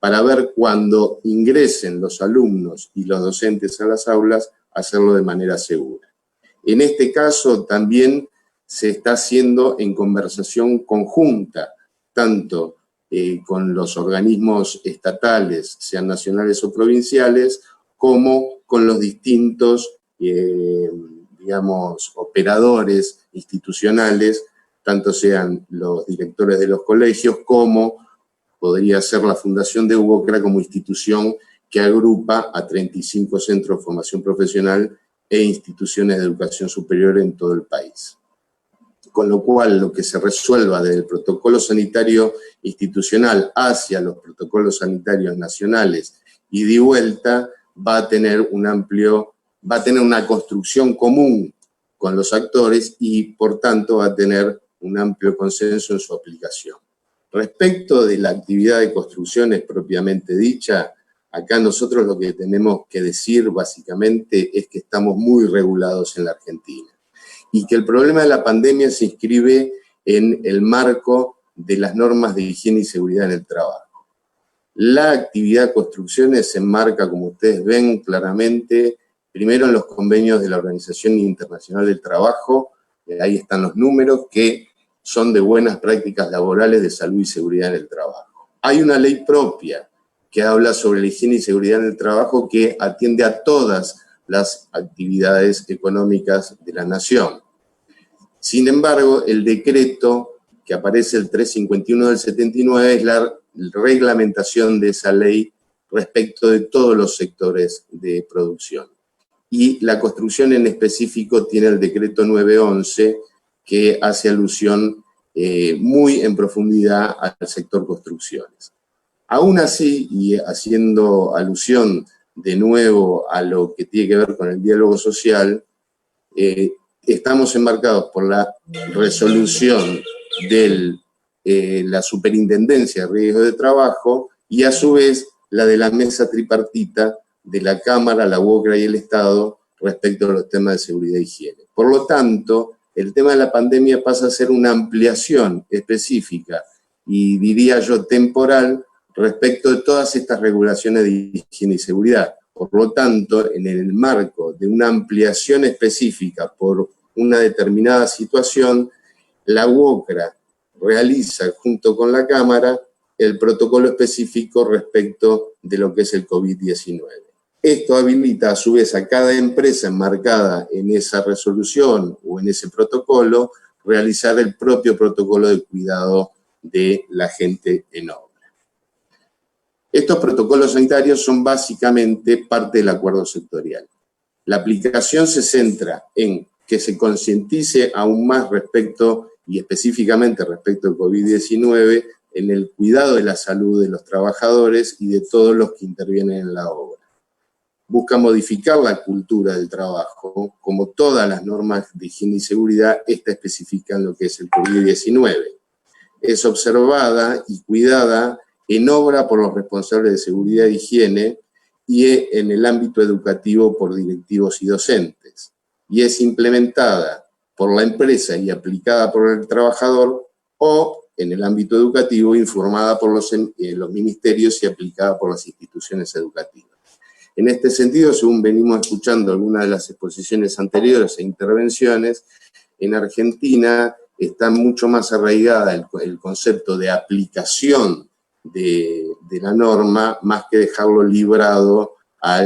para ver cuando ingresen los alumnos y los docentes a las aulas, hacerlo de manera segura. En este caso también se está haciendo en conversación conjunta, tanto con los organismos estatales, sean nacionales o provinciales, como con los distintos, digamos, operadores institucionales, tanto sean los directores de los colegios como podría ser la Fundación de UOCRA como institución que agrupa a 35 centros de formación profesional e instituciones de educación superior en todo el país. Con lo cual, lo que se resuelva desde el protocolo sanitario institucional hacia los protocolos sanitarios nacionales y de vuelta va a tener una construcción común con los actores y, por tanto, va a tener un amplio consenso en su aplicación. Respecto de la actividad de construcciones propiamente dicha, acá nosotros lo que tenemos que decir básicamente es que estamos muy regulados en la Argentina y que el problema de la pandemia se inscribe en el marco de las normas de higiene y seguridad en el trabajo. La actividad de construcciones se enmarca, como ustedes ven claramente, primero en los convenios de la Organización Internacional del Trabajo, ahí están los números, que son de buenas prácticas laborales de salud y seguridad en el trabajo. Hay una ley propia que habla sobre la higiene y seguridad en el trabajo que atiende a todas las actividades económicas de la nación. Sin embargo, el decreto que aparece el 351 del 79 es la reglamentación de esa ley respecto de todos los sectores de producción. Y la construcción en específico tiene el decreto 911 que hace alusión muy en profundidad al sector construcciones. Aún así, y haciendo alusión de nuevo a lo que tiene que ver con el diálogo social, estamos enmarcados por la resolución de la Superintendencia de Riesgos de Trabajo y a su vez la de la mesa tripartita de la Cámara, la UOCRA y el Estado respecto a los temas de seguridad e higiene. Por lo tanto, el tema de la pandemia pasa a ser una ampliación específica y diría yo temporal respecto de todas estas regulaciones de higiene y seguridad. Por lo tanto, en el marco de una ampliación específica por una determinada situación, la UOCRA realiza junto con la Cámara el protocolo específico respecto de lo que es el COVID-19. Esto habilita a su vez a cada empresa enmarcada en esa resolución o en ese protocolo realizar el propio protocolo de cuidado de la gente en obra. Estos protocolos sanitarios son básicamente parte del acuerdo sectorial. La aplicación se centra en que se concientice aún más respecto, y específicamente respecto al COVID-19, en el cuidado de la salud de los trabajadores y de todos los que intervienen en la obra. Busca modificar la cultura del trabajo, como todas las normas de higiene y seguridad, esta especifican lo que es el COVID-19. Es observada y cuidada en obra por los responsables de seguridad e higiene y en el ámbito educativo por directivos y docentes. Y es implementada por la empresa y aplicada por el trabajador, o en el ámbito educativo informada por los ministerios y aplicada por las instituciones educativas. En este sentido, según venimos escuchando algunas de las exposiciones anteriores e intervenciones, en Argentina está mucho más arraigada el concepto de aplicación de la norma, más que dejarlo librado a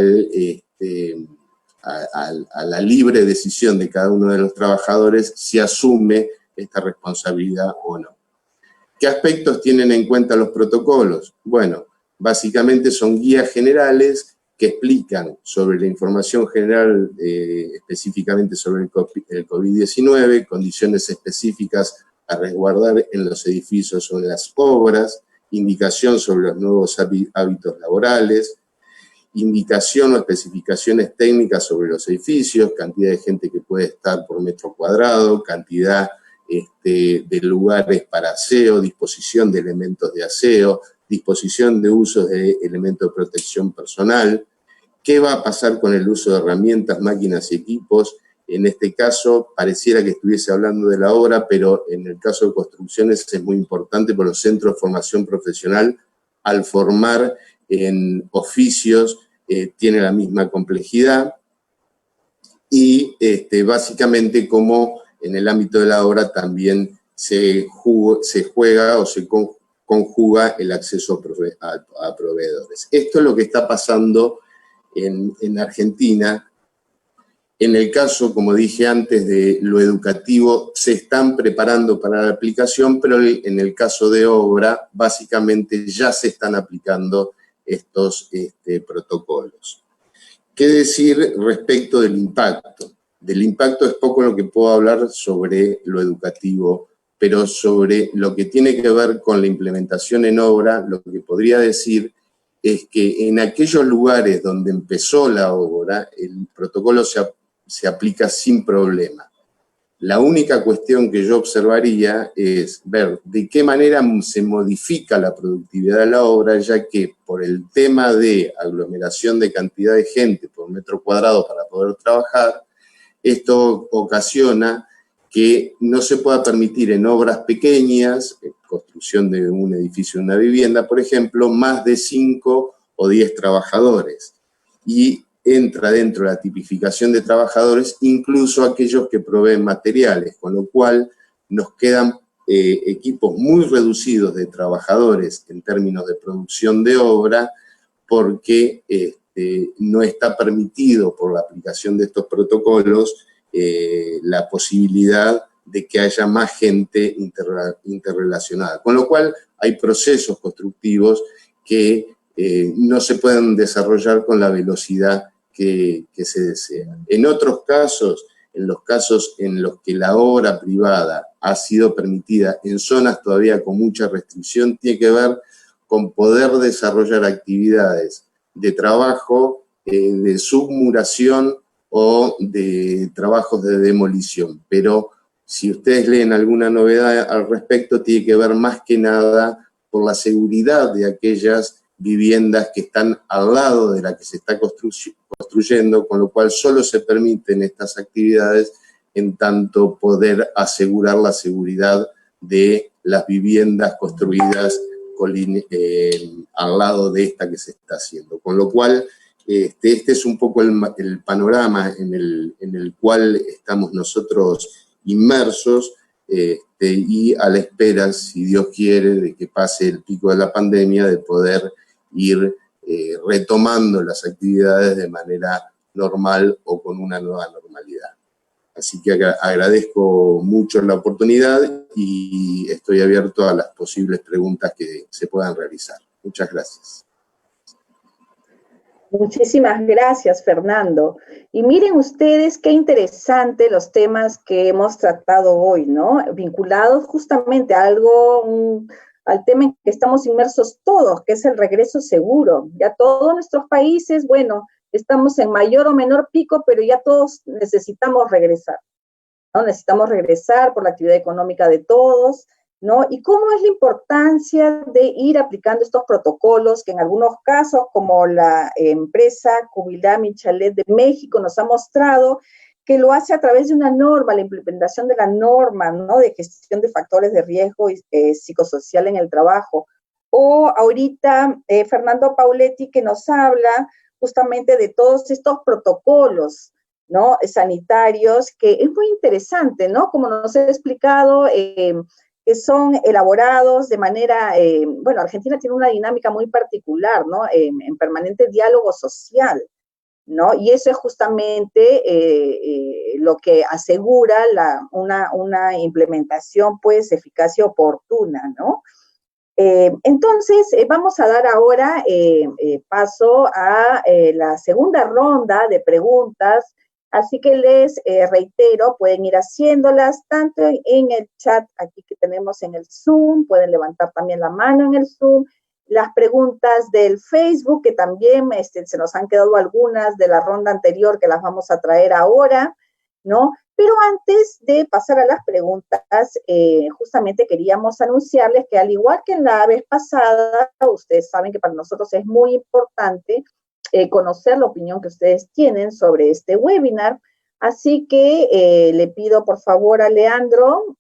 la libre decisión de cada uno de los trabajadores si asume esta responsabilidad o no. ¿Qué aspectos tienen en cuenta los protocolos? Bueno, básicamente son guías generales que explican sobre la información general, específicamente sobre el COVID-19, condiciones específicas a resguardar en los edificios o en las obras, indicación sobre los nuevos hábitos laborales, indicación o especificaciones técnicas sobre los edificios, cantidad de gente que puede estar por metro cuadrado, cantidad de lugares para aseo, disposición de elementos de aseo, disposición de usos de elementos de protección personal, qué va a pasar con el uso de herramientas, máquinas y equipos. En este caso, pareciera que estuviese hablando de la obra, pero en el caso de construcciones es muy importante por los centros de formación profesional, al formar en oficios, tiene la misma complejidad. Y básicamente como en el ámbito de la obra también se juega o se conjuga el acceso a proveedores. Esto es lo que está pasando en Argentina. En el caso, como dije antes, de lo educativo, se están preparando para la aplicación, pero en el caso de obra, básicamente ya se están aplicando estos protocolos. ¿Qué decir respecto del impacto? Del impacto es poco lo que puedo hablar sobre lo educativo, pero sobre lo que tiene que ver con la implementación en obra, lo que podría decir es que en aquellos lugares donde empezó la obra, el protocolo se aplica sin problema. La única cuestión que yo observaría es ver de qué manera se modifica la productividad de la obra, ya que por el tema de aglomeración de cantidad de gente por metro cuadrado para poder trabajar, esto ocasiona que no se pueda permitir en obras pequeñas, construcción de un edificio o una vivienda, por ejemplo, más de 5 o 10 trabajadores. Y entra dentro de la tipificación de trabajadores incluso aquellos que proveen materiales, con lo cual nos quedan equipos muy reducidos de trabajadores en términos de producción de obra, porque no está permitido por la aplicación de estos protocolos la posibilidad de que haya más gente interrelacionada. Con lo cual hay procesos constructivos que no se pueden desarrollar con la velocidad que se desea. En otros casos, en los casos en los que la obra privada ha sido permitida en zonas todavía con mucha restricción, tiene que ver con poder desarrollar actividades de trabajo, de submuración o de trabajos de demolición. Pero si ustedes leen alguna novedad al respecto, tiene que ver más que nada por la seguridad de aquellas viviendas que están al lado de la que se está construyendo, con lo cual solo se permiten estas actividades en tanto poder asegurar la seguridad de las viviendas construidas al lado de esta que se está haciendo. Con lo cual, este es un poco el panorama en el cual estamos nosotros inmersos, y a la espera, si Dios quiere, de que pase el pico de la pandemia, de poder ir retomando las actividades de manera normal o con una nueva normalidad. Así que agradezco mucho la oportunidad y estoy abierto a las posibles preguntas que se puedan realizar. Muchas gracias. Muchísimas gracias, Fernando. Y miren ustedes qué interesante los temas que hemos tratado hoy, ¿no? Vinculados justamente a al tema en que estamos inmersos todos, que es el regreso seguro. Ya todos nuestros países, bueno, estamos en mayor o menor pico, pero ya todos necesitamos regresar, ¿no? Necesitamos regresar por la actividad económica de todos, ¿no? Y cómo es la importancia de ir aplicando estos protocolos que en algunos casos, como la empresa Kubilá Michalet de México nos ha mostrado, que lo hace a través de una norma, la implementación de la norma, ¿no? De gestión de factores de riesgo psicosocial en el trabajo. O ahorita Fernando Pauletti, que nos habla justamente de todos estos protocolos, ¿no? Sanitarios, que es muy interesante, ¿no? Como nos ha explicado, que son elaborados de manera, bueno, Argentina tiene una dinámica muy particular, ¿no? En permanente diálogo social, ¿no? Y eso es justamente lo que asegura una implementación, pues, eficaz y oportuna, ¿no? Entonces, vamos a dar ahora paso a la segunda ronda de preguntas. Así que les reitero, pueden ir haciéndolas tanto en el chat aquí que tenemos en el Zoom, pueden levantar también la mano en el Zoom, las preguntas del Facebook, que también se nos han quedado algunas de la ronda anterior que las vamos a traer ahora, ¿no? Pero antes de pasar a las preguntas, justamente queríamos anunciarles que al igual que en la vez pasada, ustedes saben que para nosotros es muy importante conocer la opinión que ustedes tienen sobre este webinar. Así que le pido por favor a Leandro,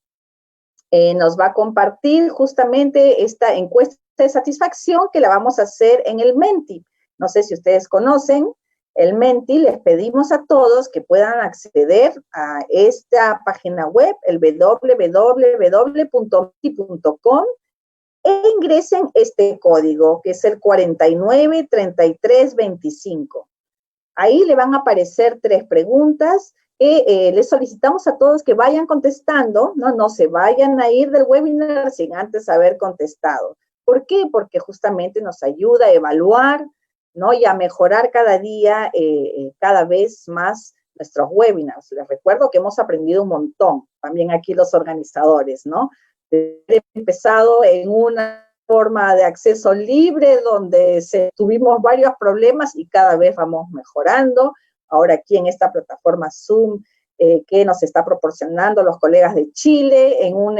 nos va a compartir justamente esta encuesta de satisfacción que la vamos a hacer en el Menti. No sé si ustedes conocen el Menti. Les pedimos a todos que puedan acceder a esta página web, el www.menti.com, e ingresen este código, que es el 493325. Ahí le van a aparecer 3 preguntas que les solicitamos a todos que vayan contestando, no se vayan a ir del webinar sin antes haber contestado. ¿Por qué? Porque justamente nos ayuda a evaluar, ¿no? Y a mejorar cada día, cada vez más nuestros webinars. Les recuerdo que hemos aprendido un montón, también aquí los organizadores, ¿no? He empezado en una forma de acceso libre donde tuvimos varios problemas y cada vez vamos mejorando. Ahora aquí en esta plataforma Zoom que nos está proporcionando los colegas de Chile en un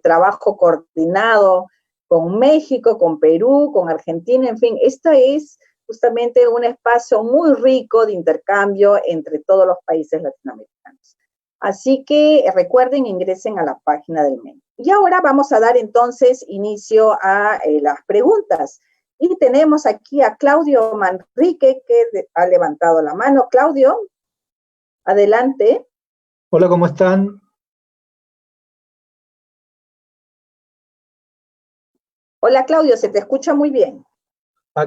trabajo coordinado con México, con Perú, con Argentina, en fin, esta es justamente un espacio muy rico de intercambio entre todos los países latinoamericanos. Así que recuerden, ingresen a la página del Menti. Y ahora vamos a dar entonces inicio a las preguntas. Y tenemos aquí a Claudio Manrique, que ha levantado la mano. Claudio, adelante. Hola, ¿cómo están? Hola, Claudio, se te escucha muy bien.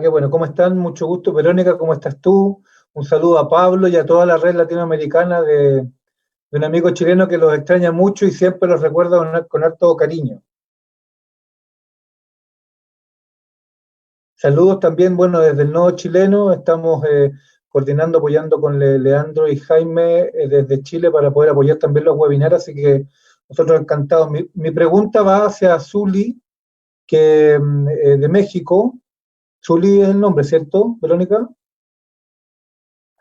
Qué bueno, ¿cómo están? Mucho gusto. Verónica, ¿cómo estás tú? Un saludo a Pablo y a toda la red latinoamericana de un amigo chileno que los extraña mucho y siempre los recuerda con harto cariño. Saludos también, bueno, desde el Nodo Chileno, estamos coordinando, apoyando con Leandro y Jaime desde Chile para poder apoyar también los webinars, así que nosotros encantados. Mi pregunta va hacia Zuli, que de México. Zuli es el nombre, ¿cierto, Verónica?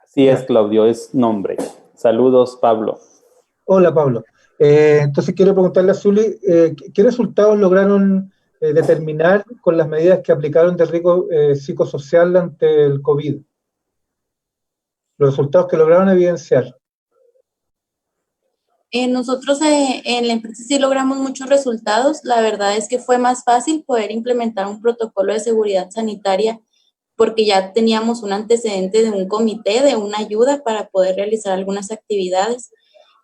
Así es, Claudio, es nombre. Saludos, Pablo. Hola, Pablo. Entonces quiero preguntarle a Zuli, ¿qué resultados lograron determinar con las medidas que aplicaron de riesgo psicosocial ante el COVID? Los resultados que lograron evidenciar. Nosotros en la empresa sí logramos muchos resultados. La verdad es que fue más fácil poder implementar un protocolo de seguridad sanitaria porque ya teníamos un antecedente de un comité, de una ayuda para poder realizar algunas actividades.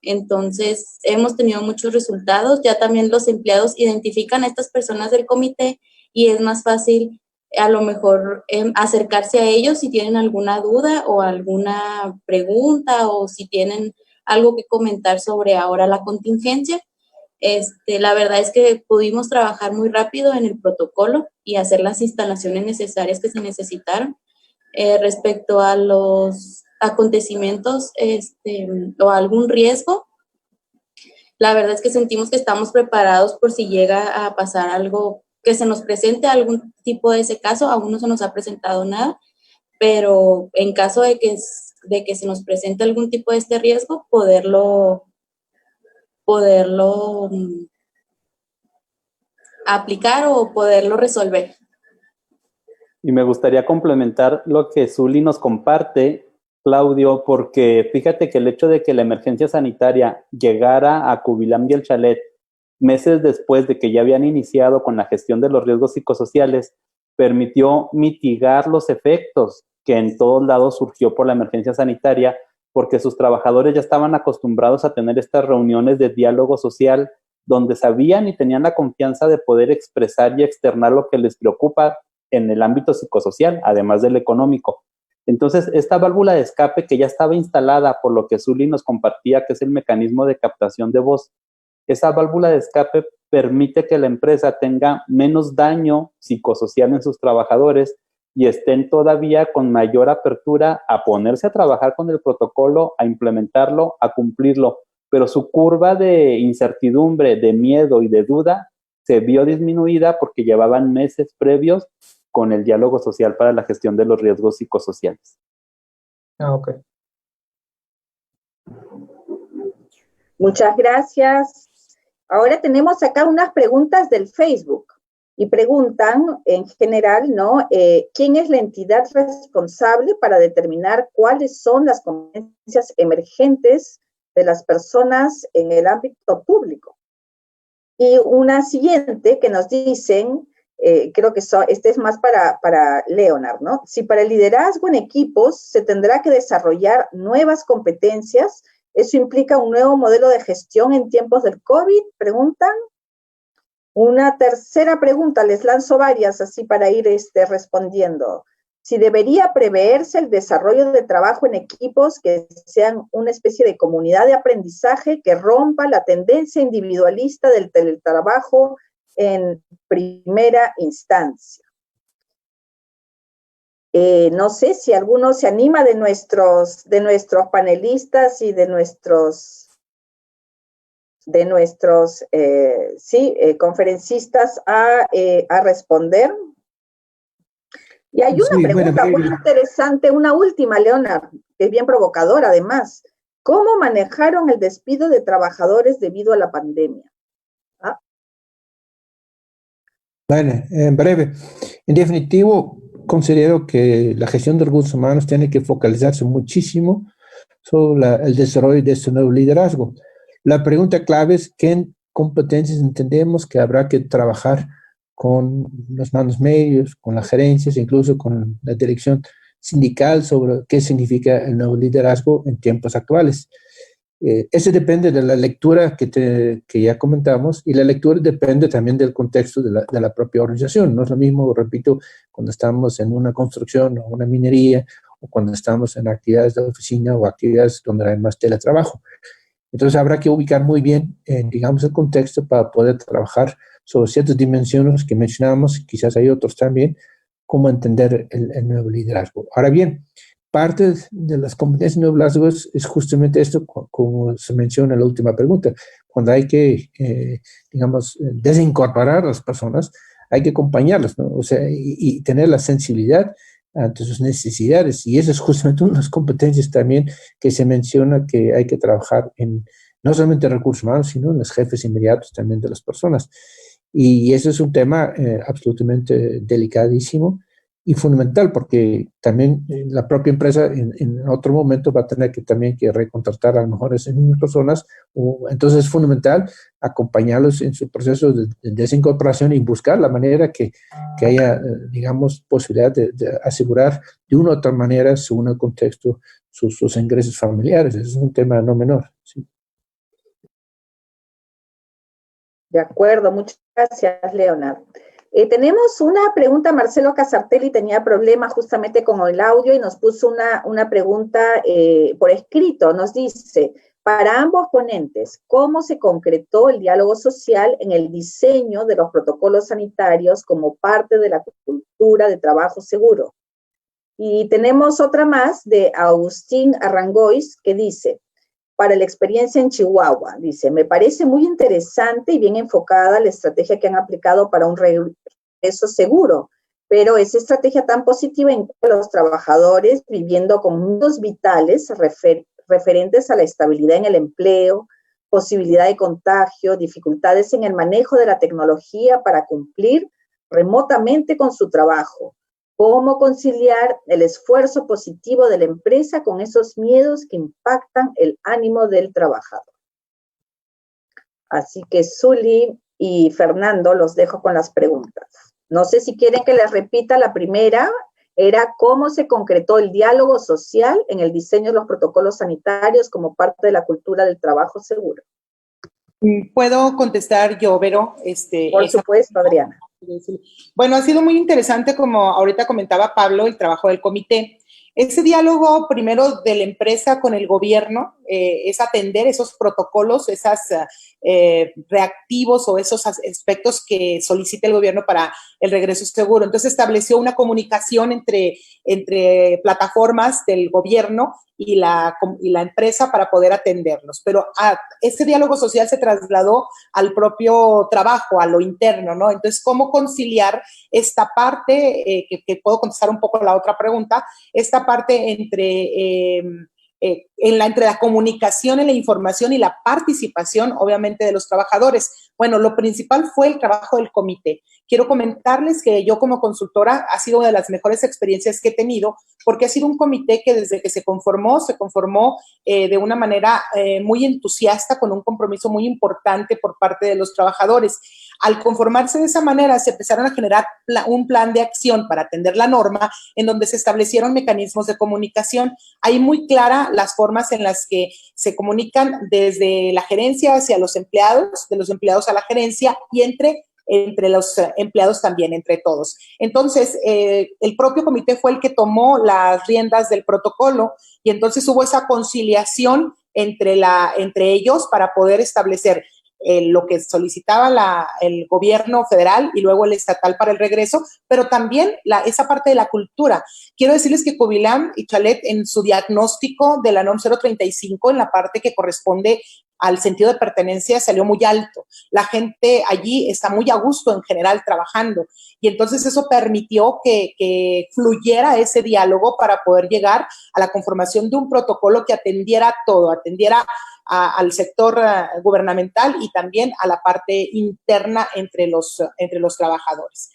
Entonces, hemos tenido muchos resultados. Ya también los empleados identifican a estas personas del comité y es más fácil a lo mejor acercarse a ellos si tienen alguna duda o alguna pregunta o si tienen algo que comentar sobre ahora la contingencia. La verdad es que pudimos trabajar muy rápido en el protocolo y hacer las instalaciones necesarias que se necesitaron. Respecto a los acontecimientos o algún riesgo, la verdad es que sentimos que estamos preparados por si llega a pasar algo, que se nos presente algún tipo de ese caso. Aún no se nos ha presentado nada, pero en caso de que se nos presente algún tipo de este riesgo, poderlo aplicar o poderlo resolver. Y me gustaría complementar lo que Zuli nos comparte, Claudio, porque fíjate que el hecho de que la emergencia sanitaria llegara a Cubilán y el Chalet meses después de que ya habían iniciado con la gestión de los riesgos psicosociales, permitió mitigar los efectos que en todos lados surgió por la emergencia sanitaria, porque sus trabajadores ya estaban acostumbrados a tener estas reuniones de diálogo social donde sabían y tenían la confianza de poder expresar y externar lo que les preocupa en el ámbito psicosocial, además del económico. Entonces, esta válvula de escape que ya estaba instalada por lo que Zuli nos compartía, que es el mecanismo de captación de voz, esa válvula de escape permite que la empresa tenga menos daño psicosocial en sus trabajadores y estén todavía con mayor apertura a ponerse a trabajar con el protocolo, a implementarlo, a cumplirlo. Pero su curva de incertidumbre, de miedo y de duda se vio disminuida porque llevaban meses previos con el diálogo social para la gestión de los riesgos psicosociales. Ok. Muchas gracias. Ahora tenemos acá unas preguntas del Facebook y preguntan en general, ¿no? ¿Quién es la entidad responsable para determinar cuáles son las competencias emergentes de las personas en el ámbito público? Y una siguiente que nos dicen, creo que este es más para Leonard, ¿no? Si para el liderazgo en equipos se tendrá que desarrollar nuevas competencias, ¿eso implica un nuevo modelo de gestión en tiempos del COVID? Preguntan. Una tercera pregunta, les lanzo varias así para ir respondiendo. Si debería preverse el desarrollo de trabajo en equipos que sean una especie de comunidad de aprendizaje que rompa la tendencia individualista del teletrabajo en primera instancia. No sé si alguno se anima de nuestros panelistas y de nuestros conferencistas a responder. Y hay una pregunta muy interesante, una última, Leonard, que es bien provocadora además. ¿Cómo manejaron el despido de trabajadores debido a la pandemia? ¿Ah? Bueno, en breve. En definitivo, considero que la gestión de recursos humanos tiene que focalizarse muchísimo sobre el desarrollo de este nuevo liderazgo. La pregunta clave es qué competencias entendemos que habrá que trabajar con los mandos medios, con las gerencias, incluso con la dirección sindical sobre qué significa el nuevo liderazgo en tiempos actuales. Eso depende de la lectura que ya comentamos, y la lectura depende también del contexto de la propia organización. No es lo mismo, repito, cuando estamos en una construcción o una minería, o cuando estamos en actividades de oficina o actividades donde hay más teletrabajo. Entonces habrá que ubicar muy bien, digamos, el contexto para poder trabajar sobre ciertas dimensiones que mencionamos, quizás hay otros también, cómo entender el nuevo liderazgo. Ahora bien, parte de las competencias de nuevo liderazgo es justamente esto, como se menciona en la última pregunta, cuando hay que, digamos, desincorporar a las personas, hay que acompañarlas, ¿no? O sea, y tener la sensibilidad ante sus necesidades, y esa es justamente una de las competencias también que se menciona que hay que trabajar en, no solamente en recursos humanos, sino en los jefes inmediatos también de las personas. Y ese es un tema absolutamente delicadísimo, y fundamental, porque también la propia empresa en otro momento va a tener que también que recontratar a lo mejor esas mismas personas, entonces es fundamental acompañarlos en su proceso de desincorporación y buscar la manera que haya, digamos, posibilidad de asegurar de una u otra manera, según el contexto, sus ingresos familiares. Ese es un tema no menor. ¿Sí? De acuerdo, muchas gracias, Leonard. Tenemos una pregunta, Marcelo Casartelli tenía problemas justamente con el audio y nos puso una pregunta por escrito. Nos dice, para ambos ponentes, ¿cómo se concretó el diálogo social en el diseño de los protocolos sanitarios como parte de la cultura de trabajo seguro? Y tenemos otra más de Agustín Arrangois que dice, para la experiencia en Chihuahua, dice, me parece muy interesante y bien enfocada la estrategia que han aplicado para un regreso seguro, pero esa estrategia tan positiva en los trabajadores viviendo con mundos vitales referentes a la estabilidad en el empleo, posibilidad de contagio, dificultades en el manejo de la tecnología para cumplir remotamente con su trabajo. ¿Cómo conciliar el esfuerzo positivo de la empresa con esos miedos que impactan el ánimo del trabajador? Así que Zuli y Fernando los dejo con las preguntas. No sé si quieren que les repita la primera, era cómo se concretó el diálogo social en el diseño de los protocolos sanitarios como parte de la cultura del trabajo seguro. ¿Puedo contestar yo, Vero? Por supuesto, Adriana. Bueno, ha sido muy interesante, como ahorita comentaba Pablo, el trabajo del comité. Ese diálogo primero de la empresa con el gobierno es atender esos protocolos, esos reactivos o esos aspectos que solicita el gobierno para el regreso seguro. Entonces estableció una comunicación entre plataformas del gobierno y la empresa para poder atenderlos. Pero ese diálogo social se trasladó al propio trabajo, a lo interno, ¿no? Entonces, ¿cómo conciliar esta parte, que puedo contestar un poco la otra pregunta, esta parte entre la comunicación, en la información y la participación, obviamente, de los trabajadores? Bueno, lo principal fue el trabajo del comité. Quiero comentarles que yo como consultora ha sido una de las mejores experiencias que he tenido, porque ha sido un comité que desde que se conformó de una manera muy entusiasta, con un compromiso muy importante por parte de los trabajadores. Al conformarse de esa manera, se empezaron a generar un plan de acción para atender la norma, en donde se establecieron mecanismos de comunicación. Hay muy clara las formas en las que se comunican desde la gerencia hacia los empleados, de los empleados a la gerencia y entre los empleados también, entre todos. Entonces, el propio comité fue el que tomó las riendas del protocolo y entonces hubo esa conciliación entre ellos para poder establecer lo que solicitaba el gobierno federal y luego el estatal para el regreso, pero también esa parte de la cultura. Quiero decirles que Covilam y Chalet, en su diagnóstico de la NOM 035, en la parte que corresponde al sentido de pertenencia, salió muy alto. La gente allí está muy a gusto en general trabajando y entonces eso permitió que fluyera ese diálogo para poder llegar a la conformación de un protocolo que atendiera todo, atendiera al sector gubernamental y también a la parte interna entre los trabajadores.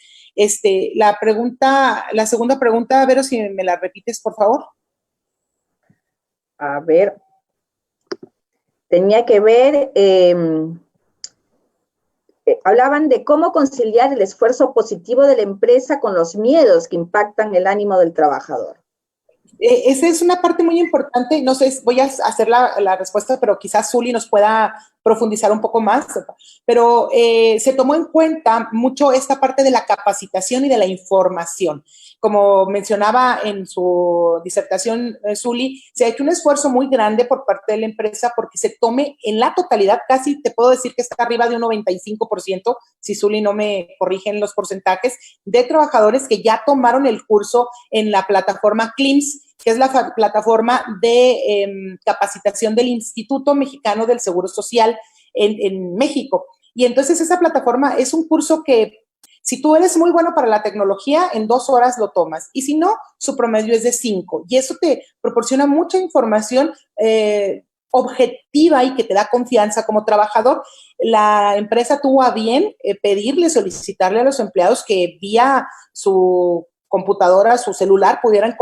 La segunda pregunta, Vero, si me la repites, por favor. A ver, tenía que ver, hablaban de cómo conciliar el esfuerzo positivo de la empresa con los miedos que impactan el ánimo del trabajador. Esa es una parte muy importante. No sé, voy a hacer la respuesta, pero quizás Zuli nos pueda profundizar un poco más. Pero se tomó en cuenta mucho esta parte de la capacitación y de la información. Como mencionaba en su disertación, Zuli, se ha hecho un esfuerzo muy grande por parte de la empresa porque se tome en la totalidad, casi te puedo decir que está arriba de un 95%, si Zuli no me corrigen los porcentajes, de trabajadores que ya tomaron el curso en la plataforma CLIMS, que es la plataforma de capacitación del Instituto Mexicano del Seguro Social en México. Y entonces esa plataforma es un curso que, si tú eres muy bueno para la tecnología, en 2 horas lo tomas. Y si no, su promedio es de 5. Y eso te proporciona mucha información objetiva y que te da confianza como trabajador. La empresa tuvo a bien solicitarle a los empleados que vía su computadora, su celular, pudieran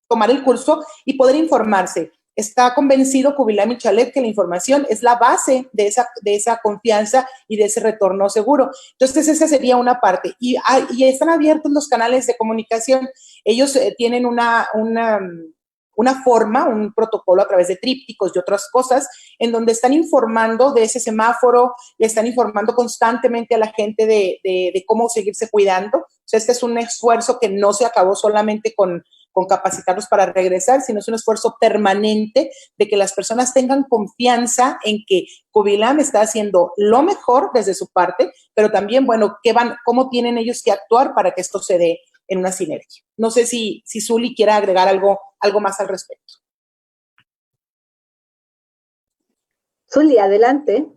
tomar el curso y poder informarse. Está convencido Kubilay Michalet que la información es la base de esa confianza y de ese retorno seguro. Entonces, esa sería una parte. Y están abiertos los canales de comunicación. Ellos tienen una forma, un protocolo a través de trípticos y otras cosas, en donde están informando de ese semáforo, le están informando constantemente a la gente de cómo seguirse cuidando. O sea, este es un esfuerzo que no se acabó solamente con capacitarlos para regresar, sino es un esfuerzo permanente de que las personas tengan confianza en que Kubilay está haciendo lo mejor desde su parte, pero también, bueno, cómo tienen ellos que actuar para que esto se dé en una sinergia. No sé si Zuli quiere agregar algo más al respecto. Zuli, adelante.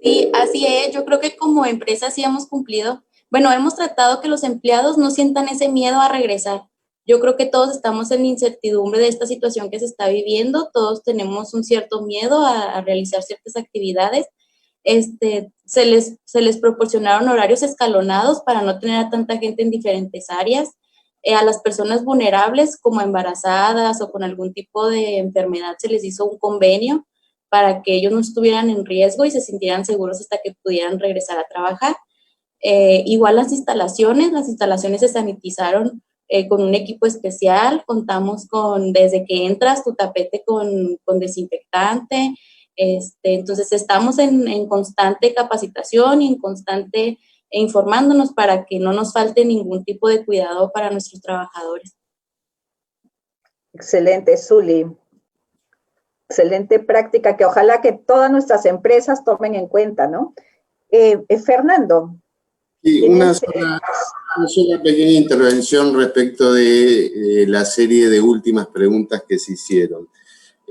Sí, así es. Yo creo que como empresa sí hemos cumplido. Bueno, hemos tratado que los empleados no sientan ese miedo a regresar. Yo creo que todos estamos en incertidumbre de esta situación que se está viviendo. Todos tenemos un cierto miedo a realizar ciertas actividades. Se les proporcionaron horarios escalonados para no tener a tanta gente en diferentes áreas. A las personas vulnerables, como embarazadas o con algún tipo de enfermedad, se les hizo un convenio para que ellos no estuvieran en riesgo y se sintieran seguros hasta que pudieran regresar a trabajar. Igual las instalaciones se sanitizaron con un equipo especial. Contamos desde que entras, tu tapete con desinfectante. Entonces, estamos en constante capacitación y en constante informándonos para que no nos falte ningún tipo de cuidado para nuestros trabajadores. Excelente, Zuli. Excelente práctica que ojalá que todas nuestras empresas tomen en cuenta, ¿no? Fernando. Sí, una sola pequeña intervención respecto de la serie de últimas preguntas que se hicieron.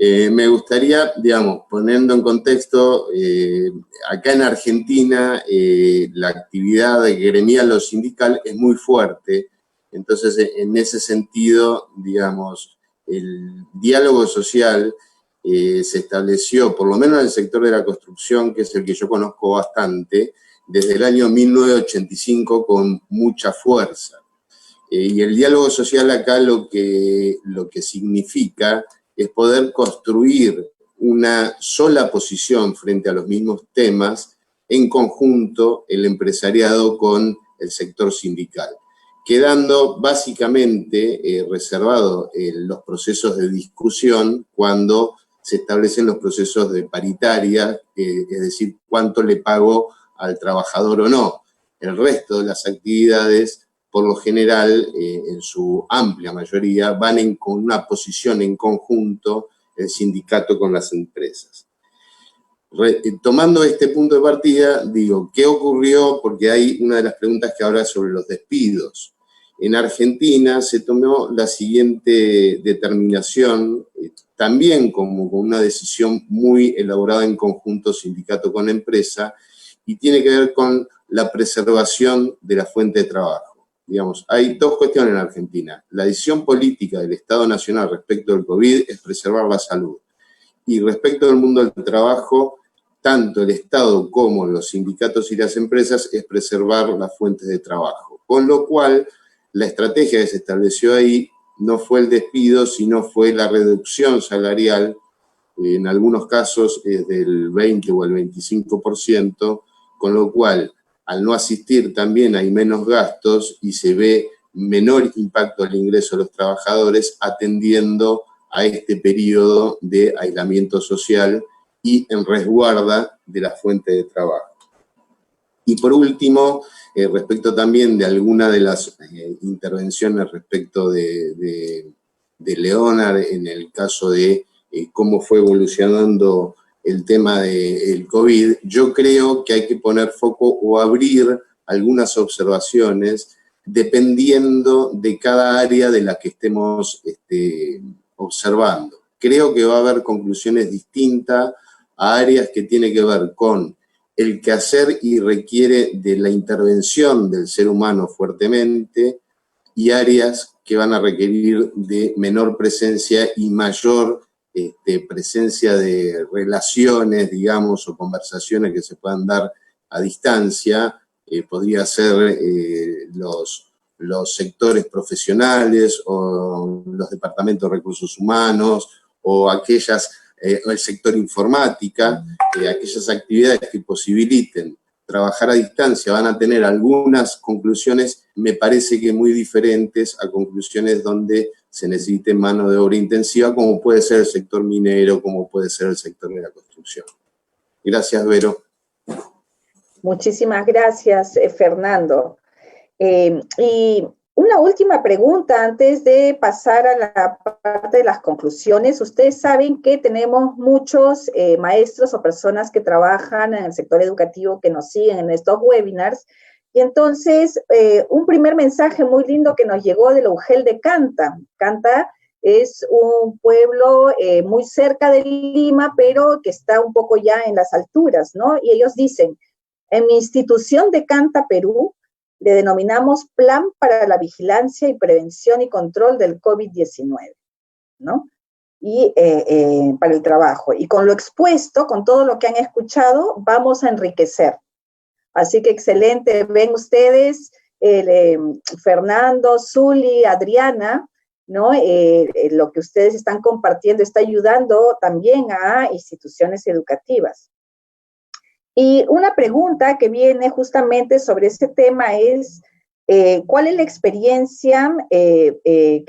Me gustaría, digamos, poniendo en contexto, acá en Argentina la actividad gremial o sindical es muy fuerte, entonces en ese sentido, digamos, el diálogo social se estableció, por lo menos en el sector de la construcción, que es el que yo conozco bastante, desde el año 1985 con mucha fuerza. Y el diálogo social acá lo que significa es poder construir una sola posición frente a los mismos temas, en conjunto el empresariado con el sector sindical, quedando básicamente reservado los procesos de discusión cuando se establecen los procesos de paritaria, es decir, cuánto le pago al trabajador o no. El resto de las actividades, por lo general, en su amplia mayoría, van con una posición en conjunto el sindicato con las empresas. Tomando este punto de partida, digo, ¿qué ocurrió? Porque hay una de las preguntas que habla sobre los despidos. En Argentina se tomó la siguiente determinación, también como con una decisión muy elaborada en conjunto sindicato con empresa, y tiene que ver con la preservación de la fuente de trabajo. Digamos, hay dos cuestiones en Argentina. La decisión política del Estado Nacional respecto del COVID es preservar la salud. Y respecto del mundo del trabajo, tanto el Estado como los sindicatos y las empresas es preservar las fuentes de trabajo. Con lo cual, la estrategia que se estableció ahí no fue el despido, sino fue la reducción salarial, en algunos casos es del 20 o el 25%, con lo cual, al no asistir también hay menos gastos y se ve menor impacto al ingreso de los trabajadores atendiendo a este periodo de aislamiento social y en resguarda de la fuente de trabajo. Y por último, respecto también de alguna de las intervenciones respecto de Leonard en el caso de cómo fue evolucionando el tema del COVID, yo creo que hay que poner foco o abrir algunas observaciones dependiendo de cada área de la que estemos observando. Creo que va a haber conclusiones distintas a áreas que tienen que ver con el quehacer y requiere de la intervención del ser humano fuertemente y áreas que van a requerir de menor presencia y mayor presencia de relaciones, digamos, o conversaciones que se puedan dar a distancia. Podría ser los los sectores profesionales o los departamentos de recursos humanos o el sector informática, aquellas actividades que posibiliten trabajar a distancia van a tener algunas conclusiones, me parece que muy diferentes a conclusiones donde se necesite mano de obra intensiva, como puede ser el sector minero, como puede ser el sector de la construcción. Gracias, Vero. Muchísimas gracias, Fernando. Y una última pregunta antes de pasar a la parte de las conclusiones. Ustedes saben que tenemos muchos maestros o personas que trabajan en el sector educativo que nos siguen en estos webinars. Y entonces, un primer mensaje muy lindo que nos llegó de la UGEL de Canta. Canta es un pueblo muy cerca de Lima, pero que está un poco ya en las alturas, ¿no? Y ellos dicen, en mi institución de Canta, Perú, le denominamos Plan para la Vigilancia y Prevención y Control del COVID-19, ¿no? Y para el trabajo. Y con lo expuesto, con todo lo que han escuchado, vamos a enriquecer. Así que excelente. Ven ustedes, Fernando, Zuli, Adriana, ¿no? Lo que ustedes están compartiendo está ayudando también a instituciones educativas. Y una pregunta que viene justamente sobre este tema es, ¿cuál es la experiencia que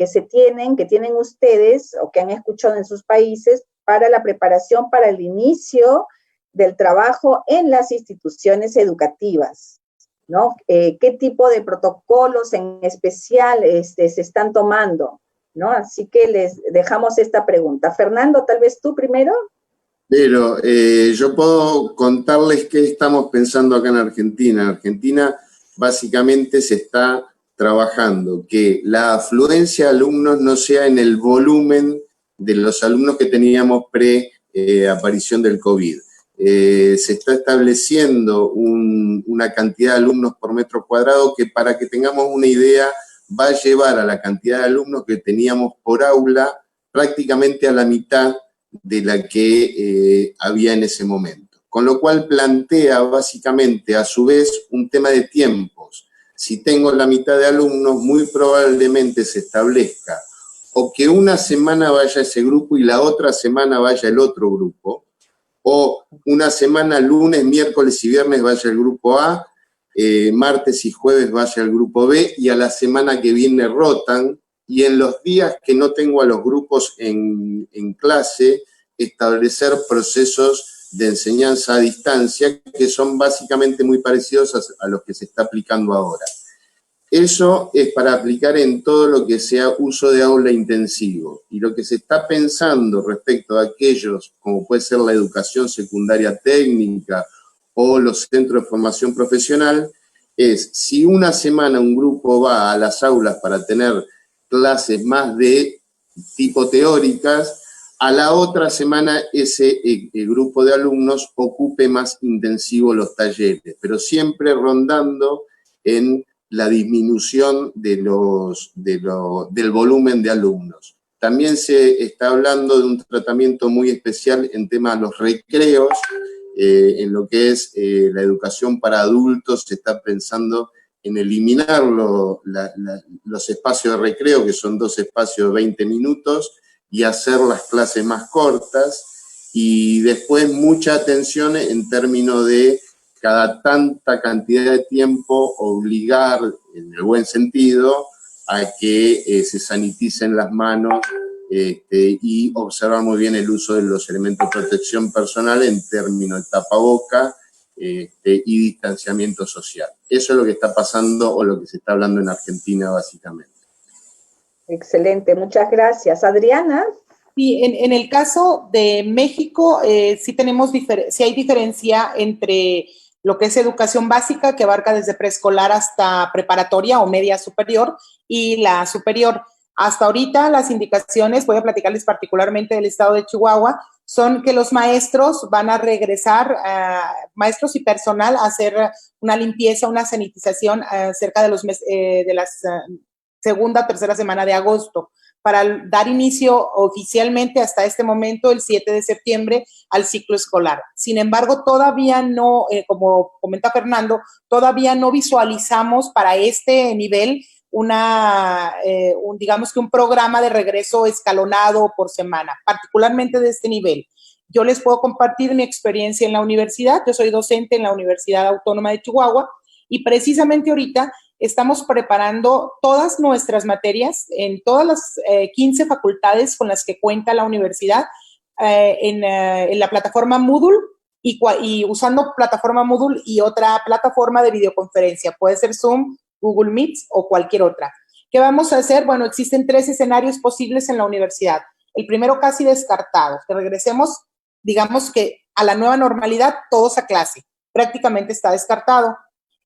tienen ustedes o que han escuchado en sus países para la preparación para el inicio del trabajo en las instituciones educativas, ¿no? ¿Qué tipo de protocolos en especial se están tomando, ¿no? Así que les dejamos esta pregunta. Fernando, tal vez tú primero. Pero yo puedo contarles qué estamos pensando acá en Argentina. En Argentina básicamente se está trabajando que la afluencia de alumnos no sea en el volumen de los alumnos que teníamos pre-aparición del COVID. Se está estableciendo una cantidad de alumnos por metro cuadrado que, para que tengamos una idea, va a llevar a la cantidad de alumnos que teníamos por aula prácticamente a la mitad de la que había en ese momento. Con lo cual plantea básicamente a su vez un tema de tiempos. Si tengo la mitad de alumnos, muy probablemente se establezca o que una semana vaya ese grupo y la otra semana vaya el otro grupo, o una semana, lunes, miércoles y viernes vaya el grupo A, martes y jueves vaya el grupo B, y a la semana que viene rotan, y en los días que no tengo a los grupos en clase, establecer procesos de enseñanza a distancia que son básicamente muy parecidos a los que se está aplicando ahora. Eso es para aplicar en todo lo que sea uso de aula intensivo. Y lo que se está pensando respecto a aquellos, como puede ser la educación secundaria técnica o los centros de formación profesional, es si una semana un grupo va a las aulas para tener clases más de tipo teóricas, a la otra semana ese grupo de alumnos ocupe más intensivo los talleres, pero siempre rondando en la disminución del volumen de alumnos. También se está hablando de un tratamiento muy especial en temas de los recreos, en lo que es la educación para adultos. Se está pensando en eliminar los espacios de recreo, que son 2 espacios de 20 minutos, y hacer las clases más cortas, y después mucha atención en términos de cada tanta cantidad de tiempo obligar, en el buen sentido, a que se saniticen las manos y observar muy bien el uso de los elementos de protección personal en términos de tapaboca y distanciamiento social. Eso es lo que está pasando o lo que se está hablando en Argentina básicamente. Excelente, muchas gracias. Adriana. Sí, en el caso de México, sí hay diferencia entre lo que es educación básica, que abarca desde preescolar hasta preparatoria o media superior, y la superior. Hasta ahorita las indicaciones, voy a platicarles particularmente del estado de Chihuahua, son que los maestros van a regresar, maestros y personal, a hacer una limpieza, una sanitización cerca de la segunda o tercera semana de agosto, para dar inicio oficialmente hasta este momento, el 7 de septiembre, al ciclo escolar. Sin embargo, todavía no, como comenta Fernando, todavía no visualizamos para este nivel digamos que un programa de regreso escalonado por semana, particularmente de este nivel. Yo les puedo compartir mi experiencia en la universidad. Yo soy docente en la Universidad Autónoma de Chihuahua y precisamente ahorita estamos preparando todas nuestras materias en todas las 15 facultades con las que cuenta la universidad en la plataforma Moodle y usando plataforma Moodle y otra plataforma de videoconferencia. Puede ser Zoom, Google Meets o cualquier otra. ¿Qué vamos a hacer? Bueno, existen 3 escenarios posibles en la universidad. El primero casi descartado, que regresemos, digamos que a la nueva normalidad, todos a clase. Prácticamente está descartado.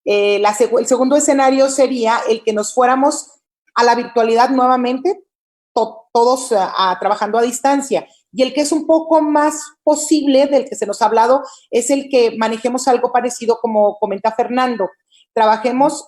El segundo escenario sería el que nos fuéramos a la virtualidad nuevamente, todos trabajando a distancia. Y el que es un poco más posible, del que se nos ha hablado, es el que manejemos algo parecido como comenta Fernando. Trabajemos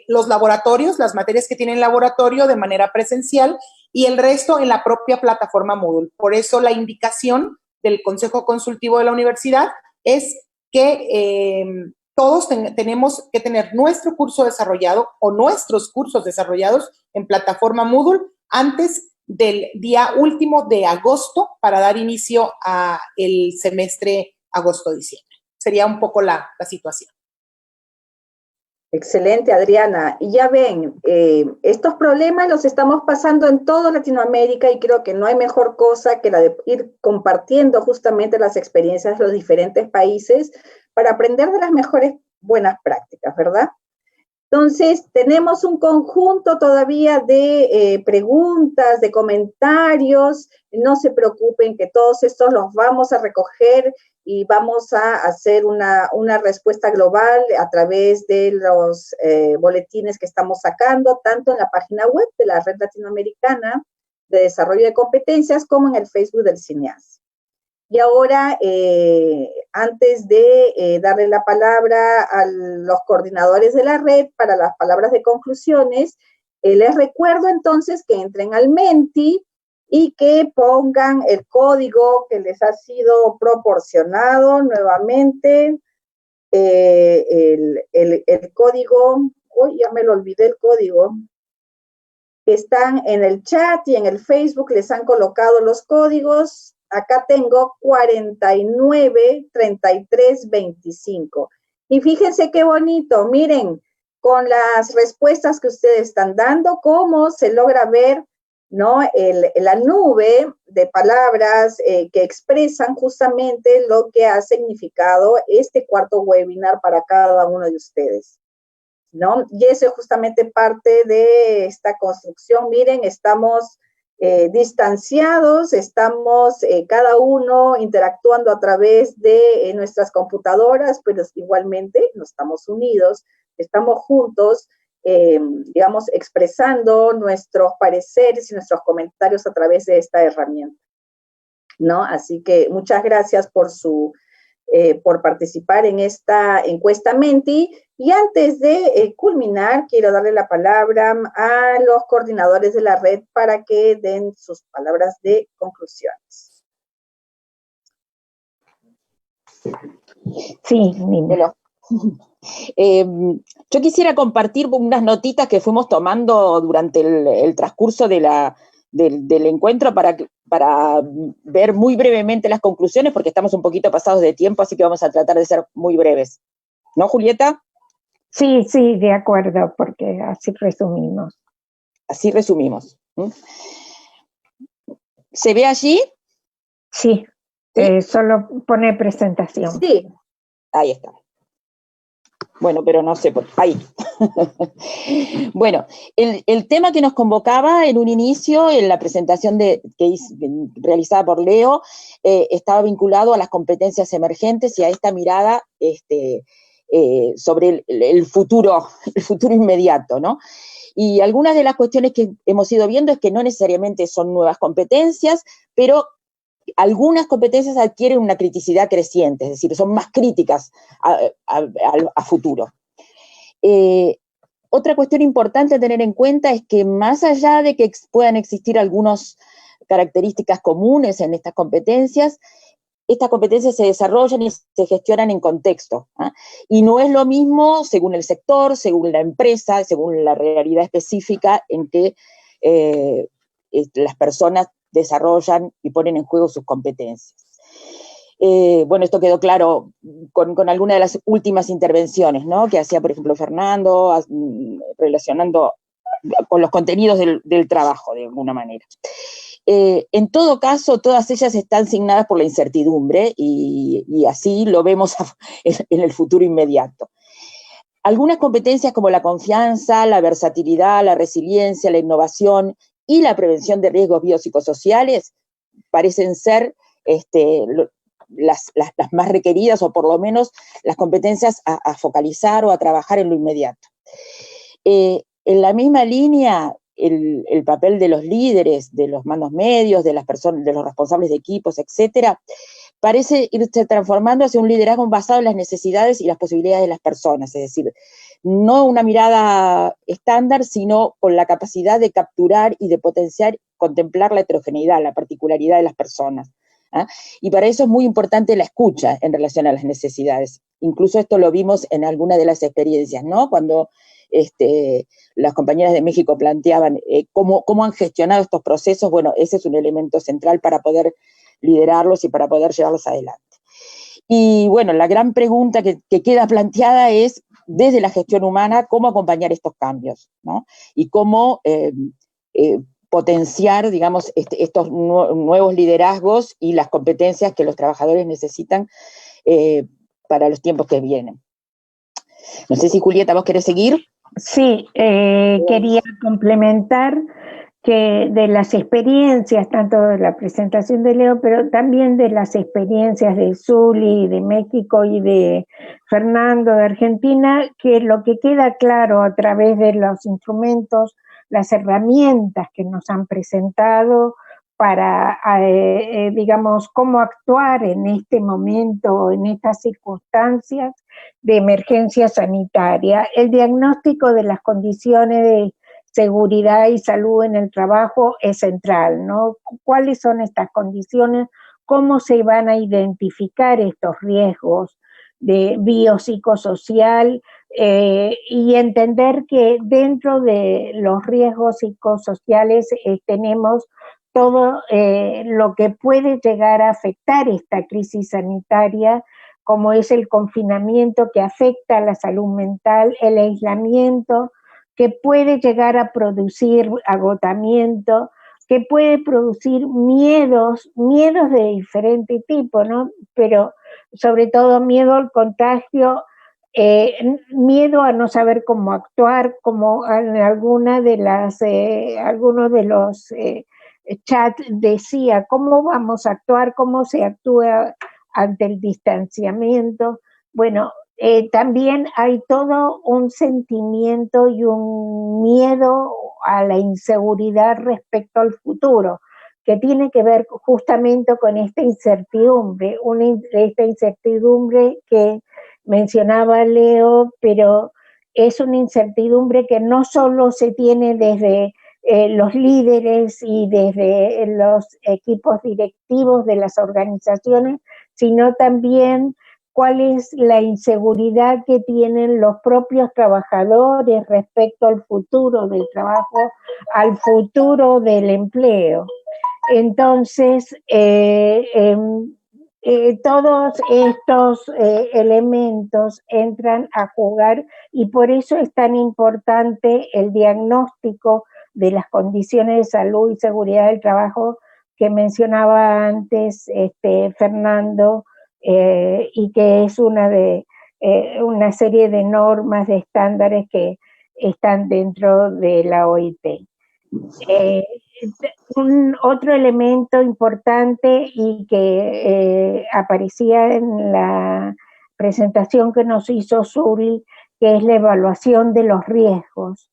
los laboratorios, las materias que tienen laboratorio de manera presencial y el resto en la propia plataforma Moodle. Por eso la indicación del Consejo Consultivo de la Universidad es que todos tenemos que tener nuestro curso desarrollado o nuestros cursos desarrollados en plataforma Moodle antes del día último de agosto para dar inicio a el semestre agosto-diciembre. Sería un poco la situación. Excelente, Adriana. Y ya ven, estos problemas los estamos pasando en toda Latinoamérica y creo que no hay mejor cosa que la de ir compartiendo justamente las experiencias de los diferentes países para aprender de las mejores buenas prácticas, ¿verdad? Entonces, tenemos un conjunto todavía de preguntas, de comentarios. No se preocupen que todos estos los vamos a recoger y vamos a hacer una respuesta global a través de los boletines que estamos sacando, tanto en la página web de la Red Latinoamericana de Desarrollo de Competencias como en el Facebook del CINEAS. Y ahora, antes de darle la palabra a los coordinadores de la red para las palabras de conclusiones, les recuerdo entonces que entren al Menti y que pongan el código que les ha sido proporcionado nuevamente, el código, uy, ya me lo olvidé el código, están en el chat y en el Facebook, les han colocado los códigos. Acá tengo 49 33 25. Y fíjense qué bonito, miren, con las respuestas que ustedes están dando, cómo se logra ver, ¿no? La nube de palabras que expresan justamente lo que ha significado este cuarto webinar para cada uno de ustedes, ¿no? Y eso es justamente parte de esta construcción. Miren, estamos distanciados, estamos cada uno interactuando a través de nuestras computadoras, pero igualmente no estamos unidos, estamos juntos, digamos, expresando nuestros pareceres y nuestros comentarios a través de esta herramienta, ¿no? Así que muchas gracias por participar en esta encuesta Menti. Y antes de culminar, quiero darle la palabra a los coordinadores de la red para que den sus palabras de conclusiones. Sí, Nina. Yo quisiera compartir unas notitas que fuimos tomando durante el transcurso del encuentro para ver muy brevemente las conclusiones, porque estamos un poquito pasados de tiempo, así que vamos a tratar de ser muy breves. ¿No, Julieta? Sí, de acuerdo, porque así resumimos. Así resumimos. ¿Se ve allí? Sí, solo pone presentación. Sí. Ahí está. Bueno, pero no sé, ahí. Bueno, el tema que nos convocaba en un inicio, en la presentación realizada por Leo, estaba vinculado a las competencias emergentes y a esta mirada sobre el futuro inmediato, ¿no? Y algunas de las cuestiones que hemos ido viendo es que no necesariamente son nuevas competencias, pero algunas competencias adquieren una criticidad creciente, es decir, son más críticas a futuro. Otra cuestión importante a tener en cuenta es que más allá de que puedan existir algunas características comunes en estas competencias, estas competencias se desarrollan y se gestionan en contexto, ¿ah? Y no es lo mismo según el sector, según la empresa, según la realidad específica en que las personas desarrollan y ponen en juego sus competencias. Bueno, esto quedó claro con alguna de las últimas intervenciones, ¿no?, que hacía, por ejemplo, Fernando, relacionando con los contenidos del trabajo, de alguna manera. En todo caso, todas ellas están signadas por la incertidumbre y así lo vemos en el futuro inmediato. Algunas competencias como la confianza, la versatilidad, la resiliencia, la innovación y la prevención de riesgos biopsicosociales parecen ser las más requeridas, o por lo menos las competencias a focalizar o a trabajar en lo inmediato. En la misma línea, el papel de los líderes, de los mandos medios, de las personas, de los responsables de equipos, etcétera, parece irse transformando hacia un liderazgo basado en las necesidades y las posibilidades de las personas, es decir, no una mirada estándar, sino con la capacidad de capturar y de potenciar, contemplar la heterogeneidad, la particularidad de las personas, ¿ah? Y para eso es muy importante la escucha en relación a las necesidades. Incluso esto lo vimos en alguna de las experiencias, ¿no? Cuando las compañeras de México planteaban cómo han gestionado estos procesos. Bueno, ese es un elemento central para poder liderarlos y para poder llevarlos adelante. Y bueno, la gran pregunta que queda planteada es, desde la gestión humana, cómo acompañar estos cambios, ¿no? Y cómo potenciar, digamos, estos nuevos liderazgos y las competencias que los trabajadores necesitan para los tiempos que vienen. No sé si, Julieta, ¿vos querés seguir? Sí, quería complementar que de las experiencias, tanto de la presentación de Leo, pero también de las experiencias de Zuli, de México y de Fernando, de Argentina, que lo que queda claro a través de los instrumentos, las herramientas que nos han presentado para, digamos, cómo actuar en este momento, en estas circunstancias de emergencia sanitaria. El diagnóstico de las condiciones de seguridad y salud en el trabajo es central, ¿no? ¿Cuáles son estas condiciones? ¿Cómo se van a identificar estos riesgos de biopsicosocial? Y entender que dentro de los riesgos psicosociales tenemos todo lo que puede llegar a afectar esta crisis sanitaria, como es el confinamiento que afecta a la salud mental, el aislamiento, que puede llegar a producir agotamiento, que puede producir miedos de diferente tipo, ¿no? Pero sobre todo miedo al contagio, miedo a no saber cómo actuar, como en algunos de los chats decía, ¿cómo vamos a actuar? ¿Cómo se actúa ante el distanciamiento? Bueno, también hay todo un sentimiento y un miedo a la inseguridad respecto al futuro, que tiene que ver justamente con esta incertidumbre, esta incertidumbre que mencionaba Leo, pero es una incertidumbre que no solo se tiene desde los líderes y desde los equipos directivos de las organizaciones, sino también cuál es la inseguridad que tienen los propios trabajadores respecto al futuro del trabajo, al futuro del empleo. Entonces, todos estos elementos entran a jugar y por eso es tan importante el diagnóstico de las condiciones de salud y seguridad del trabajo que mencionaba antes Fernando, y que es una serie de normas, de estándares que están dentro de la OIT. Otro elemento importante y que aparecía en la presentación que nos hizo Zuli, que es la evaluación de los riesgos.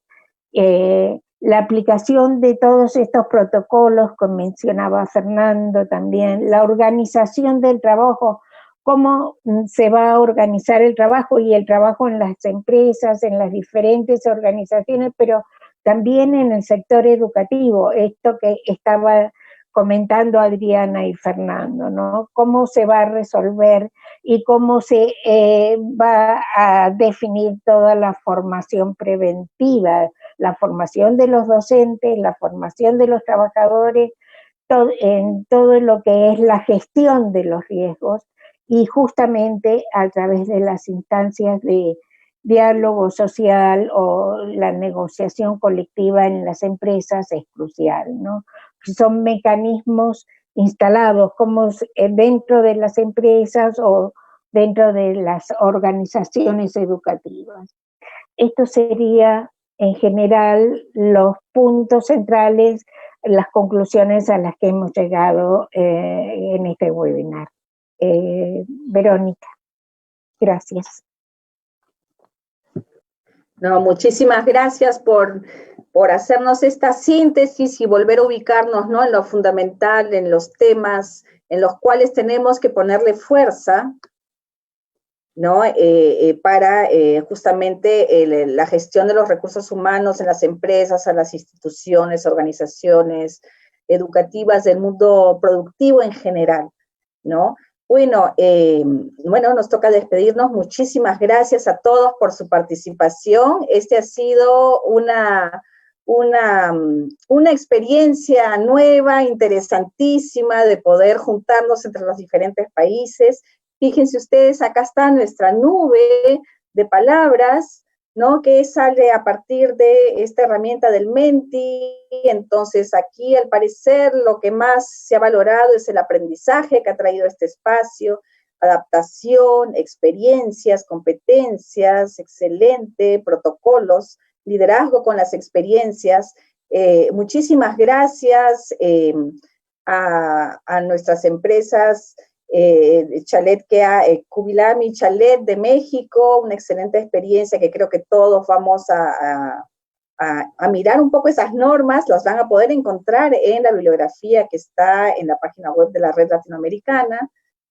La aplicación de todos estos protocolos que mencionaba Fernando también, la organización del trabajo, cómo se va a organizar el trabajo y el trabajo en las empresas, en las diferentes organizaciones, pero también en el sector educativo, esto que estaba comentando Adriana y Fernando, ¿no? Cómo se va a resolver y cómo se va a definir toda la formación preventiva, la formación de los docentes, la formación de los trabajadores, en todo lo que es la gestión de los riesgos, y justamente a través de las instancias de diálogo social o la negociación colectiva en las empresas es crucial, ¿no? Son mecanismos instalados como dentro de las empresas o dentro de las organizaciones educativas. Esto sería en general los puntos centrales, las conclusiones a las que hemos llegado en este webinar. Verónica, gracias. No, muchísimas gracias por hacernos esta síntesis y volver a ubicarnos, ¿no?, en lo fundamental, en los temas en los cuales tenemos que ponerle fuerza, ¿no?, para justamente la gestión de los recursos humanos en las empresas, a las instituciones, organizaciones educativas del mundo productivo en general, ¿no? Bueno, nos toca despedirnos. Muchísimas gracias a todos por su participación. Este ha sido una experiencia nueva, interesantísima, de poder juntarnos entre los diferentes países. Fíjense ustedes, acá está nuestra nube de palabras, ¿no?, que sale a partir de esta herramienta del Menti. Entonces aquí, al parecer, lo que más se ha valorado es el aprendizaje que ha traído este espacio, adaptación, experiencias, competencias, excelente, protocolos, liderazgo con las experiencias. Muchísimas gracias a nuestras empresas, Chalet Kubilami Chalet de México, una excelente experiencia que creo que todos vamos a mirar un poco esas normas. Las van a poder encontrar en la bibliografía que está en la página web de la Red Latinoamericana,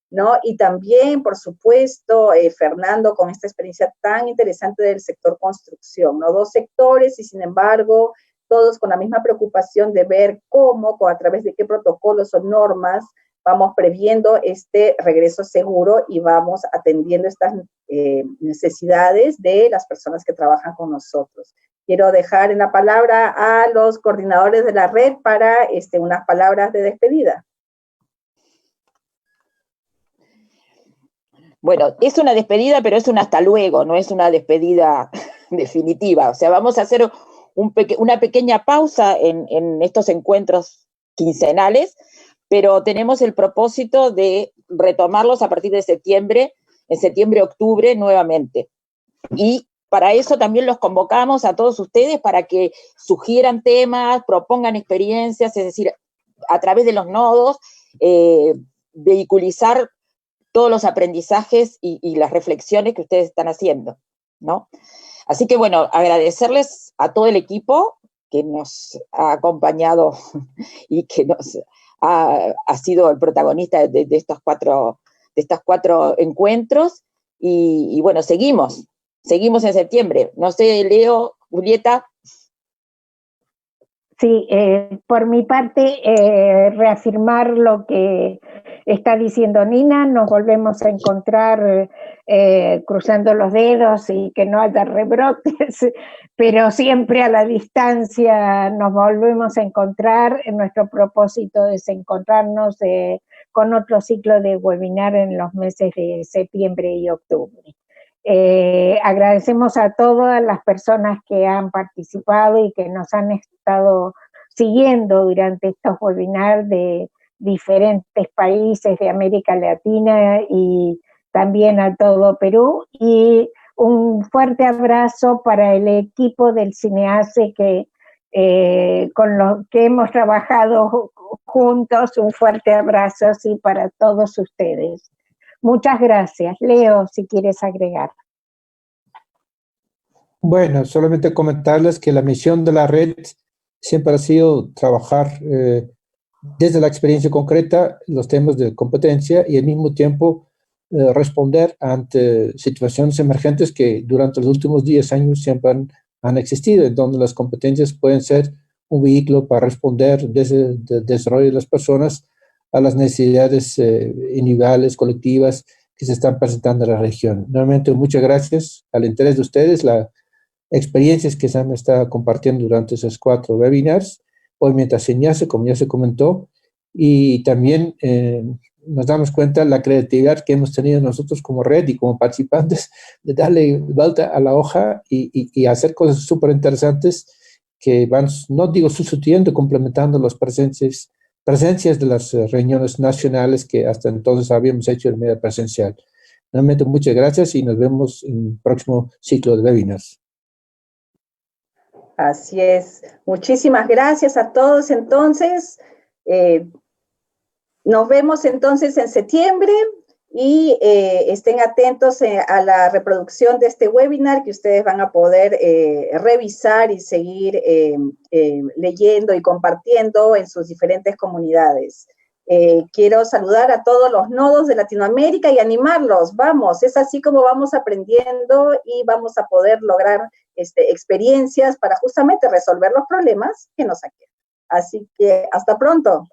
¿no? Y también, por supuesto, Fernando, con esta experiencia tan interesante del sector construcción, ¿no? Dos sectores y, sin embargo, todos con la misma preocupación de ver cómo, a través de qué protocolos o normas, vamos previendo este regreso seguro y vamos atendiendo estas necesidades de las personas que trabajan con nosotros. Quiero dejar en la palabra a los coordinadores de la red para unas palabras de despedida. Bueno, es una despedida, pero es un hasta luego, no es una despedida definitiva. O sea, vamos a hacer una pequeña pausa en estos encuentros quincenales, pero tenemos el propósito de retomarlos a partir de septiembre, en septiembre-octubre nuevamente. Y para eso también los convocamos a todos ustedes para que sugieran temas, propongan experiencias, es decir, a través de los nodos, vehiculizar todos los aprendizajes y las reflexiones que ustedes están haciendo, ¿no? Así que, bueno, agradecerles a todo el equipo que nos ha acompañado y que nos ha sido el protagonista de estos cuatro encuentros, y bueno, seguimos en septiembre. No sé, Leo, Julieta. Sí, por mi parte, reafirmar lo que está diciendo Nina. Nos volvemos a encontrar cruzando los dedos y que no haya rebrotes, pero siempre a la distancia nos volvemos a encontrar. Nuestro propósito es encontrarnos con otro ciclo de webinar en los meses de septiembre y octubre. Agradecemos a todas las personas que han participado y que nos han estado siguiendo durante estos webinars de diferentes países de América Latina y también a todo Perú, y un fuerte abrazo para el equipo del CINEACE con los que hemos trabajado juntos. Un fuerte abrazo, sí, para todos ustedes. Muchas gracias. Leo, si quieres agregar. Bueno, solamente comentarles que la misión de la red siempre ha sido trabajar desde la experiencia concreta los temas de competencia y al mismo tiempo responder ante situaciones emergentes que durante los últimos 10 años siempre han existido, en donde las competencias pueden ser un vehículo para responder desde el desarrollo de las personas a las necesidades individuales, colectivas que se están presentando en la región. Nuevamente, muchas gracias al interés de ustedes, las experiencias que se han estado compartiendo durante esos 4 webinars, hoy mientras SENIACE, como ya se comentó, y también nos damos cuenta de la creatividad que hemos tenido nosotros como red y como participantes de darle vuelta a la hoja y hacer cosas súper interesantes que van, no digo sustituyendo, complementando las presencias de las reuniones nacionales que hasta entonces habíamos hecho de manera presencial. Realmente muchas gracias y nos vemos en el próximo ciclo de webinars. Así es. Muchísimas gracias a todos entonces. Nos vemos entonces en septiembre y estén atentos a la reproducción de este webinar que ustedes van a poder revisar y seguir leyendo y compartiendo en sus diferentes comunidades. Quiero saludar a todos los nodos de Latinoamérica y animarlos. Vamos, es así como vamos aprendiendo y vamos a poder lograr experiencias para justamente resolver los problemas que nos aquejan. Así que hasta pronto.